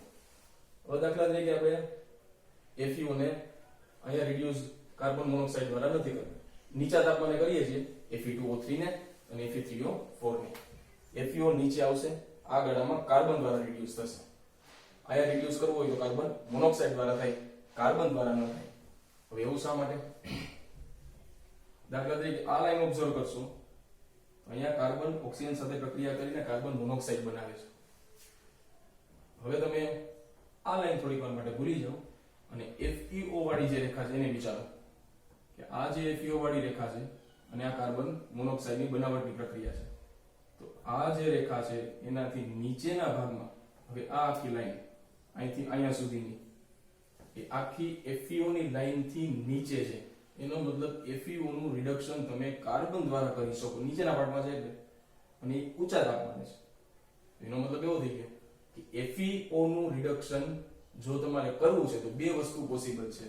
હવે દાખલા તરીકે આપણે FeO ને અહીંયા રિડ્યુસ કાર્બન મોનોક્સાઇડ દ્વારા નથી કરવું, નીચા તાપમાને કરીએ છીએ Fe2O3 ને અને Fe3O4 ને. FeO નીચે આવશે, આ ગાળામાં કાર્બન દ્વારા રિડ્યુસ થશે. અહીંયા રિડ્યુસ કરવું હોય તો કાર્બન મોનોક્સાઇડ દ્વારા થાય, કાર્બન દ્વારા ન થાય. હવે એવું શા માટે? દાખલા તરીકે આ લાઈન ઓબ્ઝર્વ કરશો, અહીંયા કાર્બન ઓક્સિજન સાથે પ્રક્રિયા કરીને કાર્બન મોનોક્સાઇડ બનાવે છે. હવે તમે આ લાઈન થોડીક વાર માટે ભૂલી જાઓ અને FeO વાળી જે રેખા છે એને વિચારો કે આ જે FeO વાળી રેખા છે અને આ કાર્બન મોનોક્સાઇડની બનાવટની પ્રક્રિયા છે. તો આ જે રેખા છે એનાથી નીચેના ભાગમાં હવે આ આખી લાઈન અહીંથી અહીંયા સુધીની એ આખી FeO ની લાઈનથી નીચે છે. એનો મતલબ FeO નું રિડક્શન તમે કાર્બન દ્વારા કરી શકો, નીચેના પાર્ટમાં છે એટલે, અને એ ઊંચા તાપમાને છે. એનો મતલબ એવો થઈ ગયો કે FeO નું રિડક્શન જો તમારે કરવું છે તો બે વસ્તુ પોસિબલ છે,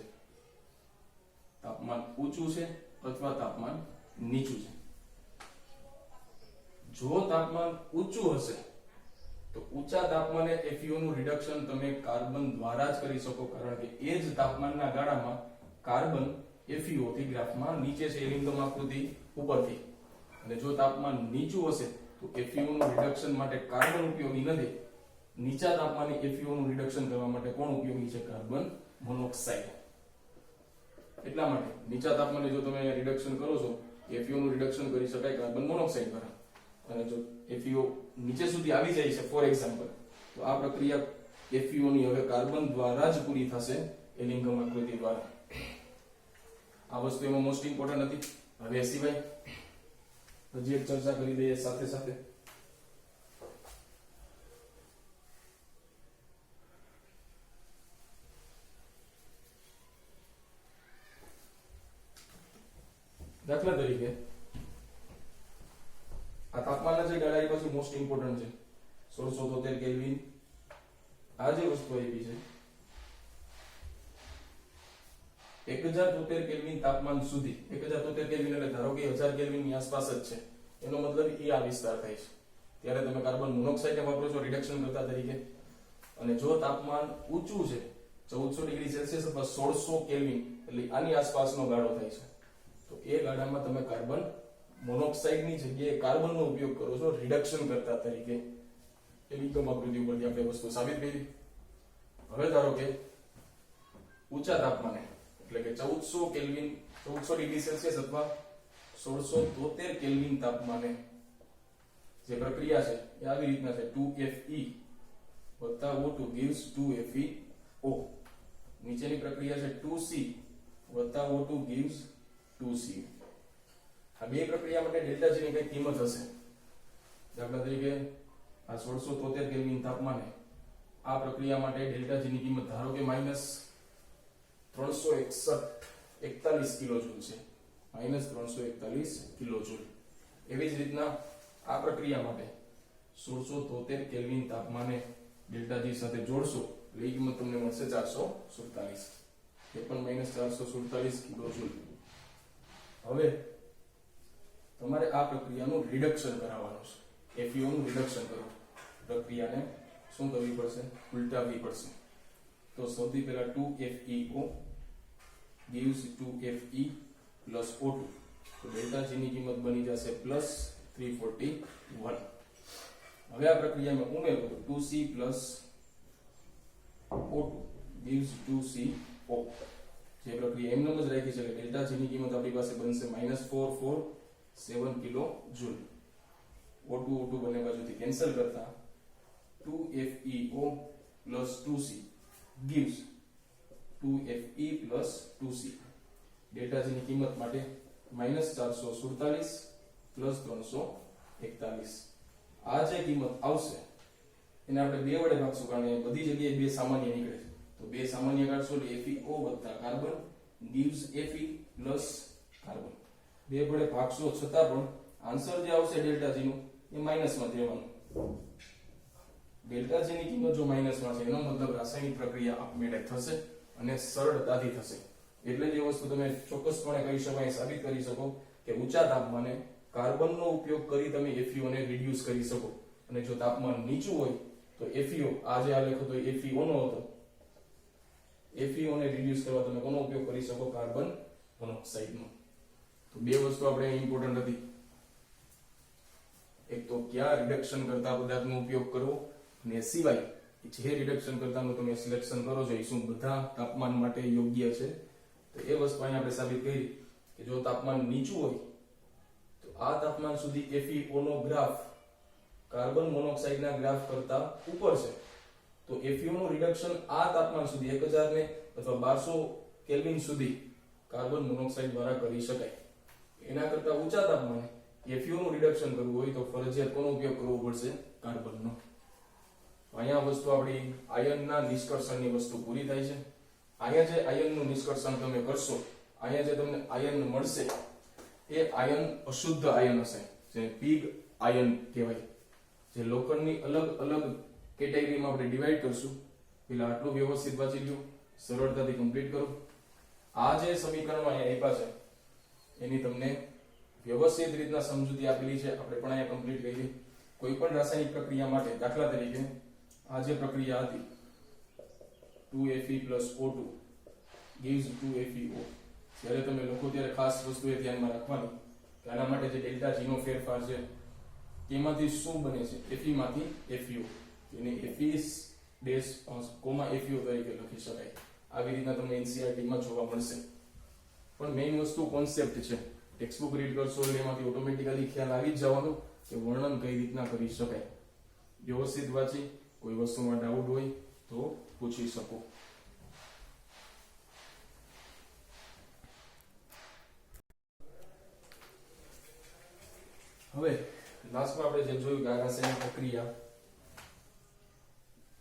તાપમાન ઊંચું છે અથવા તાપમાન નીચું છે. જો તાપમાન ઊંચું હશે તો ઊંચા તાપમાને FeO નું રિડક્શન તમે કાર્બન દ્વારા જ કરી શકો, કારણ કે એ જ તાપમાનના ગાળામાં કાર્બન FeO થી ગ્રાફમાં નીચે છે, એલિંગમ આકૃતિ ઉપરથી. અને જો તાપમાન નીચું હશે તો FeO નું રિડક્શન માટે કાર્બન ઉપયોગી નથી. નીચા તાપમાને FeO નું રિડક્શન કરવા માટે કોણ ઉપયોગી છે? Carbon monoxide. એટલા માટે નીચા તાપમાને જો તમે રિડક્શન કરો છો FeO નું રિડક્શન કરી શકાય કાર્બન મોનોક્સાઇડ દ્વારા. અને જો FeO નીચે સુધી આવી જાય છે ફોર એક્ઝામ્પલ, તો આ પ્રક્રિયા FeO ની હવે કાર્બન દ્વારા જ પૂરી થશે, એલિંગમ આકૃતિ દ્વારા. આ વસ્તુ એમાં મોસ્ટ ઇમ્પોર્ટન્ટ હતી. હવે એ સિવાય હજી એક ચર્ચા કરી દઈએ સાથે સાથે. દાખલા તરીકે આ તાપમાનના જે ગાળા એ પછી મોસ્ટ ઇમ્પોર્ટન્ટ છે, 1673 કેલ્વિન. આ જે વસ્તુ આવી છે 1073 કેલ્વિન તાપમાન સુધી, 1073 કેલ્વિન એટલે ધારો કે 1000 કેલ્વિન ની આસપાસ જ છે, એનો મતલબ એ આ વિસ્તાર થાય છે. ત્યારે તમે કાર્બન મોનોક્સાઇડ ને વાપરો છો રિડક્શન કરતા તરીકે. અને જો તાપમાન ઊંચું છે 1400 ડિગ્રી સેલ્સિયસ અથવા 1600 કેલ્વિન એટલે આની આસપાસનો ગાળો થાય છે, તો એ ગાળામાં તમે કાર્બન મોનોક્સાઇડ ની જગ્યાએ કાર્બન નો ઉપયોગ કરો છો રિડક્શન કરતા તરીકે. એલિંગમ આકૃતિ ઉપરથી આપણે વસ્તુ સાબિત કરી. હવે ધારો કે ઊંચા તાપમાને એટલે કે 1400 કેલ્વિન 1400 ડિગ્રી સેલ્સિયસ અથવા 1673 કેલ્વિન તાપમાને જે પ્રક્રિયા છે એ આવી રીતના છે, 2Fe O2 gives 2FeO. નીચેની પ્રક્રિયા છે 2C O2 gives 2CO. આ બે પ્રક્રિયા માટે ડેલ્ટા G ની કઈ કિંમત હશે. દાખલા તરીકે આ 1673 કેલ્વિન તાપમાને આ પ્રક્રિયા માટે ડેલ્ટા G ની કિંમત ધારો કે -341 કિલોજૂલ છે, -341 કિલોજૂલ. એવી જ રીતના આ પ્રક્રિયા માટે 1673 કેલ્વિન તાપમાને ડેલ્ટા G સાથે જોડશો એટલે એ કિંમત તમને મળશે 447, એ પણ -447 કિલોજૂલ. હવે તમારે આ પ્રક્રિયાનું રિડક્શન કરાવવાનું છે, FeO નું રિડક્શન કરો. પ્રક્રિયાને શું કરવી પડશે? ઉલટાવવી પડશે. તો સૌથી પહેલા 2FeO gives 2Fe plus O2, તો ડેલ્ટા G ની કિંમત બની જશે +341. હવે આ પ્રક્રિયામાં ઉમેરો તો 2C plus O2 gives 2CO. જે પ્રક્રિયા એમ જ રાખી છે કે ડેલ્ટા જી ની કિંમત આપણી પાસે બનશે -447 કિલો જૂલ. O2 O2 બંને બાજુથી કેન્સલ કરતા 2FeO plus 2C gives 2Fe plus 2C. Delta G ની કિંમત માટે -447 plus 341. આ જે કિંમત આવશે એને આપણે 2 વડે ભાગશું, કારણ કે બધી જગ્યાએ 2 સામાન્ય નીકળે છે. તો 2 સામાન્ય કાઢશો એટલે FeO વત્તા carbon gives Fe plus carbon. 2 વડે ભાગશો છતાં પણ આન્સર જે આવશે ડેલ્ટા જી નું એ માઈનસમાં જ રહેવાનું. ડેલ્ટા જી ની કિંમત જો માઈનસમાં છે એનો મતલબ રાસાયણિક પ્રક્રિયા આપમેળે થશે અને સરળતાથી થશે. એટલે જે વસ્તુ તમે ચોક્કસપણે કહી શકાય, સાબિત કરી શકો કે ઊંચા તાપમાને કાર્બનનો ઉપયોગ કરી તમે FeO ને રિડ્યુસ કરી શકો. અને જો તાપમાન નીચું હોય તો FeO, આ જે આલેખ હતો એ FeO નો હતો, FeO ને રિડ્યુસ કરવા તમે કોનો ઉપયોગ કરી શકો? કાર્બન મોનોક્સાઇડનો. તો 2 વસ્તુ આપણે ઇમ્પોર્ટન્ટ હતી. એક તો ક્યાં રિડક્શન કરતા પદાર્થનો ઉપયોગ કરવો, અને સિવાય જે રિડક્શન કરતાનું તમે સિલેક્શન કરો છો એ શું બધા તાપમાન માટે યોગ્ય છે. તો એ વસ્તુ અહીંયા આપણે સાબિત કરી કે જો તાપમાન નીચું હોય તો આ તાપમાન સુધી FeO નો ગ્રાફ કાર્બન મોનોક્સાઇડના ગ્રાફ કરતા ઉપર છે. તો FeO નું રિડક્શન આ તાપમાન સુધી 1000 ને અથવા 1200 કેલ્વિન સુધી કાર્બન મોનોક્સાઇડ દ્વારા કરી શકાય. એના કરતા ઊંચા તાપમાને FeO નું રિડક્શન કરવું હોય તો ફરજિયાત કોનો ઉપયોગ કરવો પડશે? કાર્બનનો. અહીંયા વસ્તુ આપણી આયનના નિષ્કર્ષણની વસ્તુ પૂરી થાય છે. અહીંયા જે આયનનું નિષ્કર્ષણ તમે કરશો, અહીંયા જે તમને આયન મળશે એ આયન અશુદ્ધ આયન હશે, જે પિગ આયન કહેવાય. જે લોખંડની અલગ અલગ કેટેગરીમાં આપણે ડિવાઈડ કરશું. પેલા આટલું વ્યવસ્થિત વાંચી લ્યો, સરળતાથી કમ્પ્લીટ કરો. આ જે સમીકરણમાં અહીંયા આપ્યા છે એની તમને વ્યવસ્થિત રીતના સમજૂતી આપેલી છે, આપણે પણ અહીંયા કમ્પ્લીટ કરી. કોઈ પણ રાસાયણિક પ્રક્રિયા માટે, દાખલા તરીકે આ જે પ્રક્રિયા હતી 2Fe plus O2 gives 2FeO, જ્યારે તમે લખો ત્યારે ખાસ વસ્તુ એ ધ્યાનમાં રાખવાની કે આના માટે જે ડેલ્ટા જી નો ફેરફાર છે તેમાંથી શું બને છે? Fe માંથી FeO, એને Fe ડેશ કોમા FeO તરીકે લખી શકાય. આવી રીતના તમને NCERT માં જોવા મળશે. પણ મેઇન વસ્તુ કોન્સેપ્ટ છે. ટેક્સ્ટબુક રીડ કરશો એટલે એમાંથી ઓટોમેટિકલી ખ્યાલ આવી જ જવાનો કે વર્ણન કઈ રીતના કરી શકાય. વ્યવસ્થિત વાંચી કોઈ વસ્તુમાં ડાઉટ હોય તો પૂછી શકો. હવે લાસ્ટમાં આપણે જે જોયું કે આ રાસાયણિક પ્રક્રિયા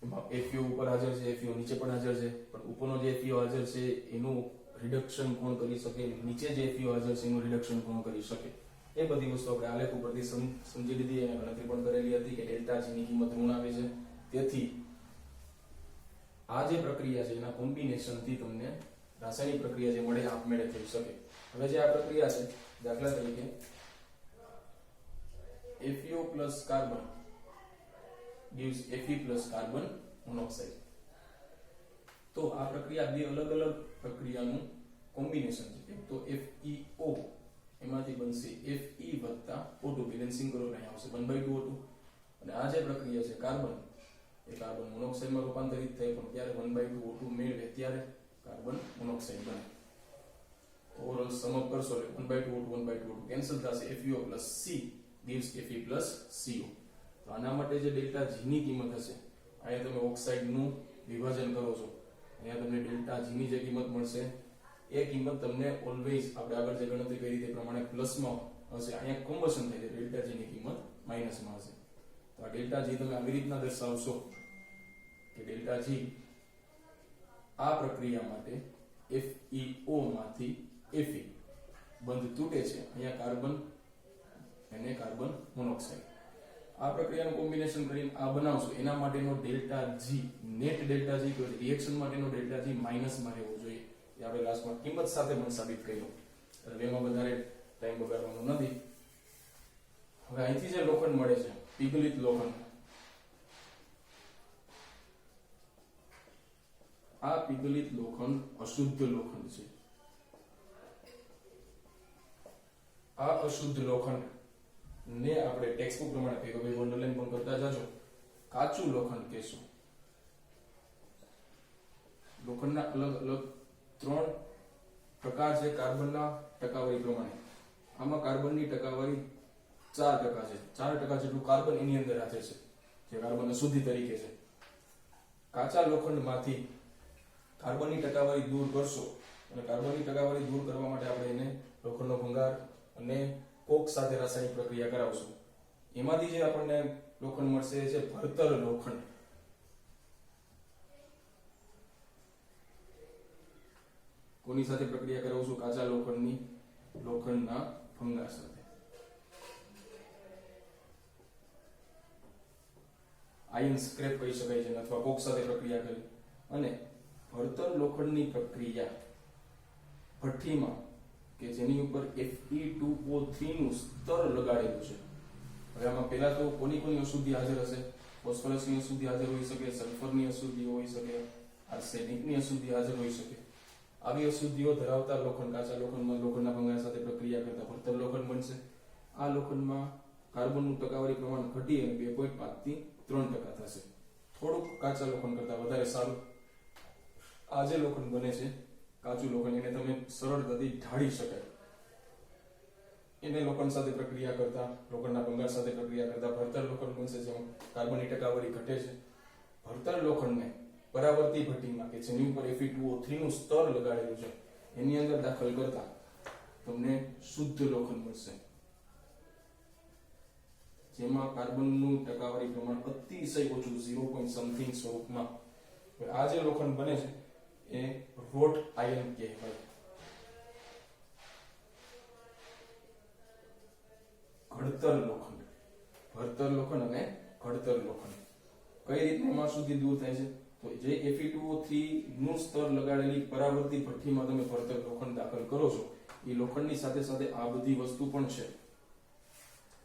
એમાં FeO ઉપર હાજર છે, FeO નીચે પણ હાજર છે, પણ ઉપરનો જે FeO હાજર છે એનું રિડક્શન કોણ કરી શકે, નીચે જે FeO હાજર છે એનું રિડક્શન કોણ કરી શકે, એ બધી વસ્તુ આપણે આલેખ ઉપરથી સમજી લીધી અને ગણતરી પણ કરેલી હતી કે ડેલ્ટા જી ની કિંમત ઋણ આવે છે. તેથી આ જે પ્રક્રિયા છે એના કોમ્બિનેશન થી તમને રાસાયણિક પ્રક્રિયા જે મળે આપમેળે થઈ શકે. હવે જે આ પ્રક્રિયા છે, દાખલા તરીકે FeO plus carbon gives Fe plus carbon monoxide. તો આ પ્રક્રિયા બે અલગ અલગ પ્રક્રિયાનું કોમ્બિનેશન છે. તો FeO એમાંથી બનશે Fe વત્તા O2, બેલેન્સિંગ કરો એટલે આવશે 1/2 O2. અને આ જે પ્રક્રિયા છે કાર્બન, એ કાર્બન મોનોક્સાઇડમાં રૂપાંતરિત થાય, પણ ત્યારે 1/2 O2 મેળવે ત્યારે કાર્બન મોનોક્સાઇડ બને. ઓવરઓલ સમ અપ કરશો એટલે 1/2 O2 1/2 O2 કેન્સલ થશે. FeO plus C gives Fe plus CO. તો આના માટે જે ડેલ્ટા G ની કિંમત હશે, અહીંયા તમે ઓક્સાઇડ નું વિભાજન કરો છો, અહીંયા તમને ડેલ્ટા G ની જે કિંમત મળશે એ કિંમત તમને ઓલવેઝ આપણે આગળ જે ગણતરી કરી તે પ્રમાણે પ્લસમાં હશે. અહીંયા કોમ્બશન થાય છે, ડેલ્ટા G ની કિંમત માઈનસમાં હશે. તો આ ડેલ્ટા G તમે આવી રીતના દર્શાવશો કે ડેલ્ટા G આ પ્રક્રિયા માટે FeO માંથી Fe બંધ તૂટે છે, અહીંયા કાર્બન અને કાર્બન મોનોક્સાઇડ. આ પ્રક્રિયાનું કોમ્બિનેશન કરીને આ બનાવશો, એના માટેનો delta G, net delta G કે રિએક્શન માટેનો ડેલ્ટા G માઈનસમાં રહેવો જોઈએ. એ આપણે લાસ્ટમાં કિંમત સાથે પણ સાબિત કર્યું. હવે એમાં વધારે ટાઈમ બગાડવાનો નથી. હવે અહીંથી જે લોખંડ મળે છે, પિઘલિત લોખંડ, આ પિઘલિત લોખંડ અશુદ્ધ લોખંડ છે. આ અશુદ્ધ લોખંડ ને આપણે ટેક્સ્ટબુક પ્રમાણે કહ્યું કે અંડરલાઈન પણ કરતા જાજો, કાચું લોખંડ કહેશું. લોખંડના અલગ અલગ 3 પ્રકાર છે કાર્બનના ટકાવારી પ્રમાણે. આમાં કાર્બનની ટકાવારી 4% છે. 4% જેટલું કાર્બન એની અંદર હાજર છે, જે કાર્બન અશુદ્ધિ તરીકે છે. કાચા લોખંડમાંથી કાર્બનની ટકાવારી દૂર કરશો અને કાર્બનની ટકાવારી દૂર કરવા માટે આપણે એને લોખંડનો ભંગાર અને કોક સાથે રાસાયણિક પ્રક્રિયા કરાવશું. એમાંથી જે આપણને લોખંડ મળશે એ છે ભરતર લોખંડ. કોની સાથે પ્રક્રિયા કરાવશું? કાચા લોખંડની લોખંડના ભંગાર સાથે. આયન સ્ક્રેપ કહી શકાય છે અથવા કોક સાથે પ્રક્રિયા કરી અને ભરતર લોખંડની પ્રક્રિયા ભઠ્ઠીમાં કે જેની ઉપર Fe2O3 નું સ્તર લગાડેલું છે. હવે આમાં પહેલા તો કોની અશુદ્ધિ હાજર હશે? ફોસ્ફરસની અશુદ્ધિ હાજર હોઈ શકે, સલ્ફરની અશુદ્ધિ હોઈ શકે, આર્સેનિકની અશુદ્ધિ હાજર હોઈ શકે. આવી અશુદ્ધિઓ ધરાવતા લોખંડ, કાચા લોખંડમાં લોખંડના ભંગાર સાથે પ્રક્રિયા કરતા ભરતર લોખંડ બનશે. આ લોખંડમાં કાર્બનનું ટકાવારી પ્રમાણ ઘટી અને 2.5 થી 3% થશે. થોડુંક કાચા લોખંડ કરતા વધારે સારું. આ જે લોખંડ બને છે કાચું લોખંડ, એને તમે સરળતાથી ઢાળી શકાય. એને લોખંડ સાથે પ્રક્રિયા કરતા, લોખંડના ભંગાર સાથે પ્રક્રિયા કરતા ભરતર લોખંડ બનશે, જેમાં કાર્બનની ટકાવારી ઘટે છે. ભરતર લોખંડને પરાવર્તી ભઠ્ઠીમાં કે જેની ઉપર Fe2O3 નું સ્તર લગાડેલું છે એની અંદર દાખલ કરતા તમને શુદ્ધ લોખંડ મળશે, જેમાં કાર્બનનું ટકાવારી પ્રમાણ અતિશય ઓછું 0. સમથિંગ સ્વરૂપમાં. આ જે લોખંડ બને છે એ રોટ આયન કહેવાય. ઘડતર લોખંડ, ભરતર લોખંડ અને ઘડતર લોખંડ. કઈ રીતના એમાં સુધી દૂર થાય છે? તો જે Fe2O3 નું સ્તર લગાડેલી પરાવર્તી ભઠ્ઠીમાં તમે ભરતર લોખંડ દાખલ કરો છો, એ લોખંડની સાથે સાથે આ બધી વસ્તુ પણ છે.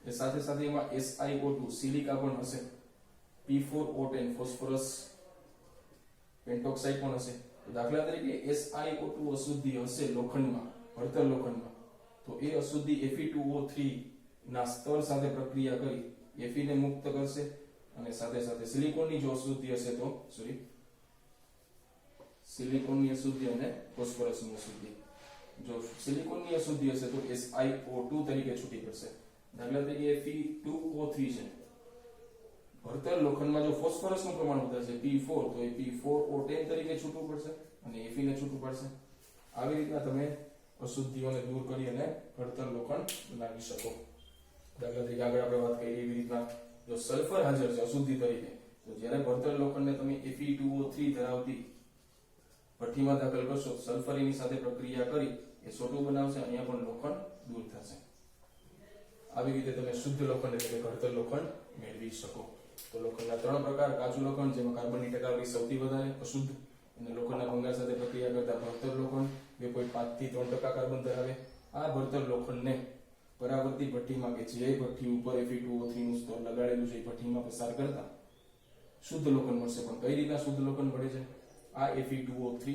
એ સાથે સાથે એમાં SiO2 સિલિકા પણ હશે, P4O10 ફોસ્ફરસ પેન્ટોક્સાઇડ પણ હશે. તો દાખલા તરીકે SiO2 અશુદ્ધિ હશે લોખંડમાં, ભરતર લોખંડમાં, તો એ અશુદ્ધિ Fe2O3 ના સ્તર સાથે પ્રક્રિયા કરી Fe ને મુક્ત કરશે અને સાથે સાથે સિલિકોનની જો અશુદ્ધિ હશે તો સિલિકોનની અશુદ્ધિ અને ફોસ્ફરસની અશુદ્ધિ, જો સિલિકોનની અશુદ્ધિ હશે તો SiO2 તરીકે છૂટી પડશે. દાખલા તરીકે Fe2O3 છે, ભરતર લોખંડમાં જો ફોસ્ફરસનું પ્રમાણ વધારે છે P4, તો એ P4O10 તરીકે છૂટવું પડશે અને Fe ને છૂટવું પડશે. આવી રીતના તમે અશુદ્ધિઓને દૂર કરી અને ભરતર લોખંડ બનાવી શકો. દાખલા તરીકે આગળ આપણે વાત કરી એવી રીતના જો સલ્ફર હાજર છે અશુદ્ધિ તરીકે, તો જ્યારે ભરતર લોખંડને તમે Fe2O3 ધરાવતી ભઠ્ઠીમાં દાખલ કરશો, સલ્ફર એની સાથે પ્રક્રિયા કરી એ સોટું બનાવશે, અહીંયા પણ લોખંડ દૂર થશે. આવી રીતે તમે શુદ્ધ લોખંડ એટલે કે ઘડતર લોખંડ મેળવી શકો. તો લોખંડના 3 પ્રકાર: કાચું લોખંડ જેમાં કાર્બનની ટકાવારી સૌથી વધારે, અશુદ્ધ અને લોખંડના ભંગાર સાથે પ્રક્રિયા કરતા ભરતર લોખંડ 2.5 થી 3% કાર્બન ધરાવે. આ ભરતર લોખંડને પરાવર્તી ભઠ્ઠીમાં કે જે ભઠ્ઠી ઉપર Fe2O3 નું સ્તર લગાડેલું છે એ ભઠ્ઠીમાં પસાર કરતા શુદ્ધ લોખંડ મળશે. પણ કઈ રીતના શુદ્ધ લોખંડ મળે છે? આ Fe2O3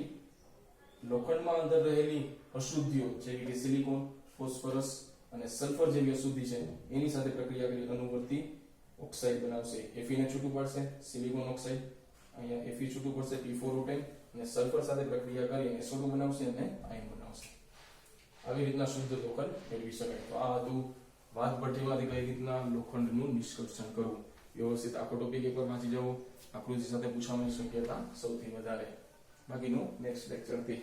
લોખંડમાં અંદર રહેલી અશુદ્ધિઓ જેવી કે સિલિકોન, ફોસ્ફરસ અને સલ્ફર જેવી અશુદ્ધિ છે એની સાથે પ્રક્રિયા કરી અનુવર્તી ઓક્સાઇડ બનાવશે. Fe ને છૂટું પાડશે, સિલિકોન ઓક્સાઇડ, અહીંયા Fe છૂટું પડશે P4O10 અને સલ્ફર સાથે પ્રક્રિયા કરી અને SO2 બનાવશે અને આયન બનાવશે. આવી રીતના શુદ્ધ લોખંડ મેળવી શકાય. તો આ હતું વાત ભઠ્ઠીમાંથી કઈ રીતના લોખંડનું નિષ્કર્ષણ કરવું. વ્યવસ્થિત આખો ટોપિક એકવાર વાંચી જવો. આકૃતિ સાથે પૂછવાની શક્યતા સૌથી વધારે. બાકીનું નેક્સ્ટ લેક્ચરથી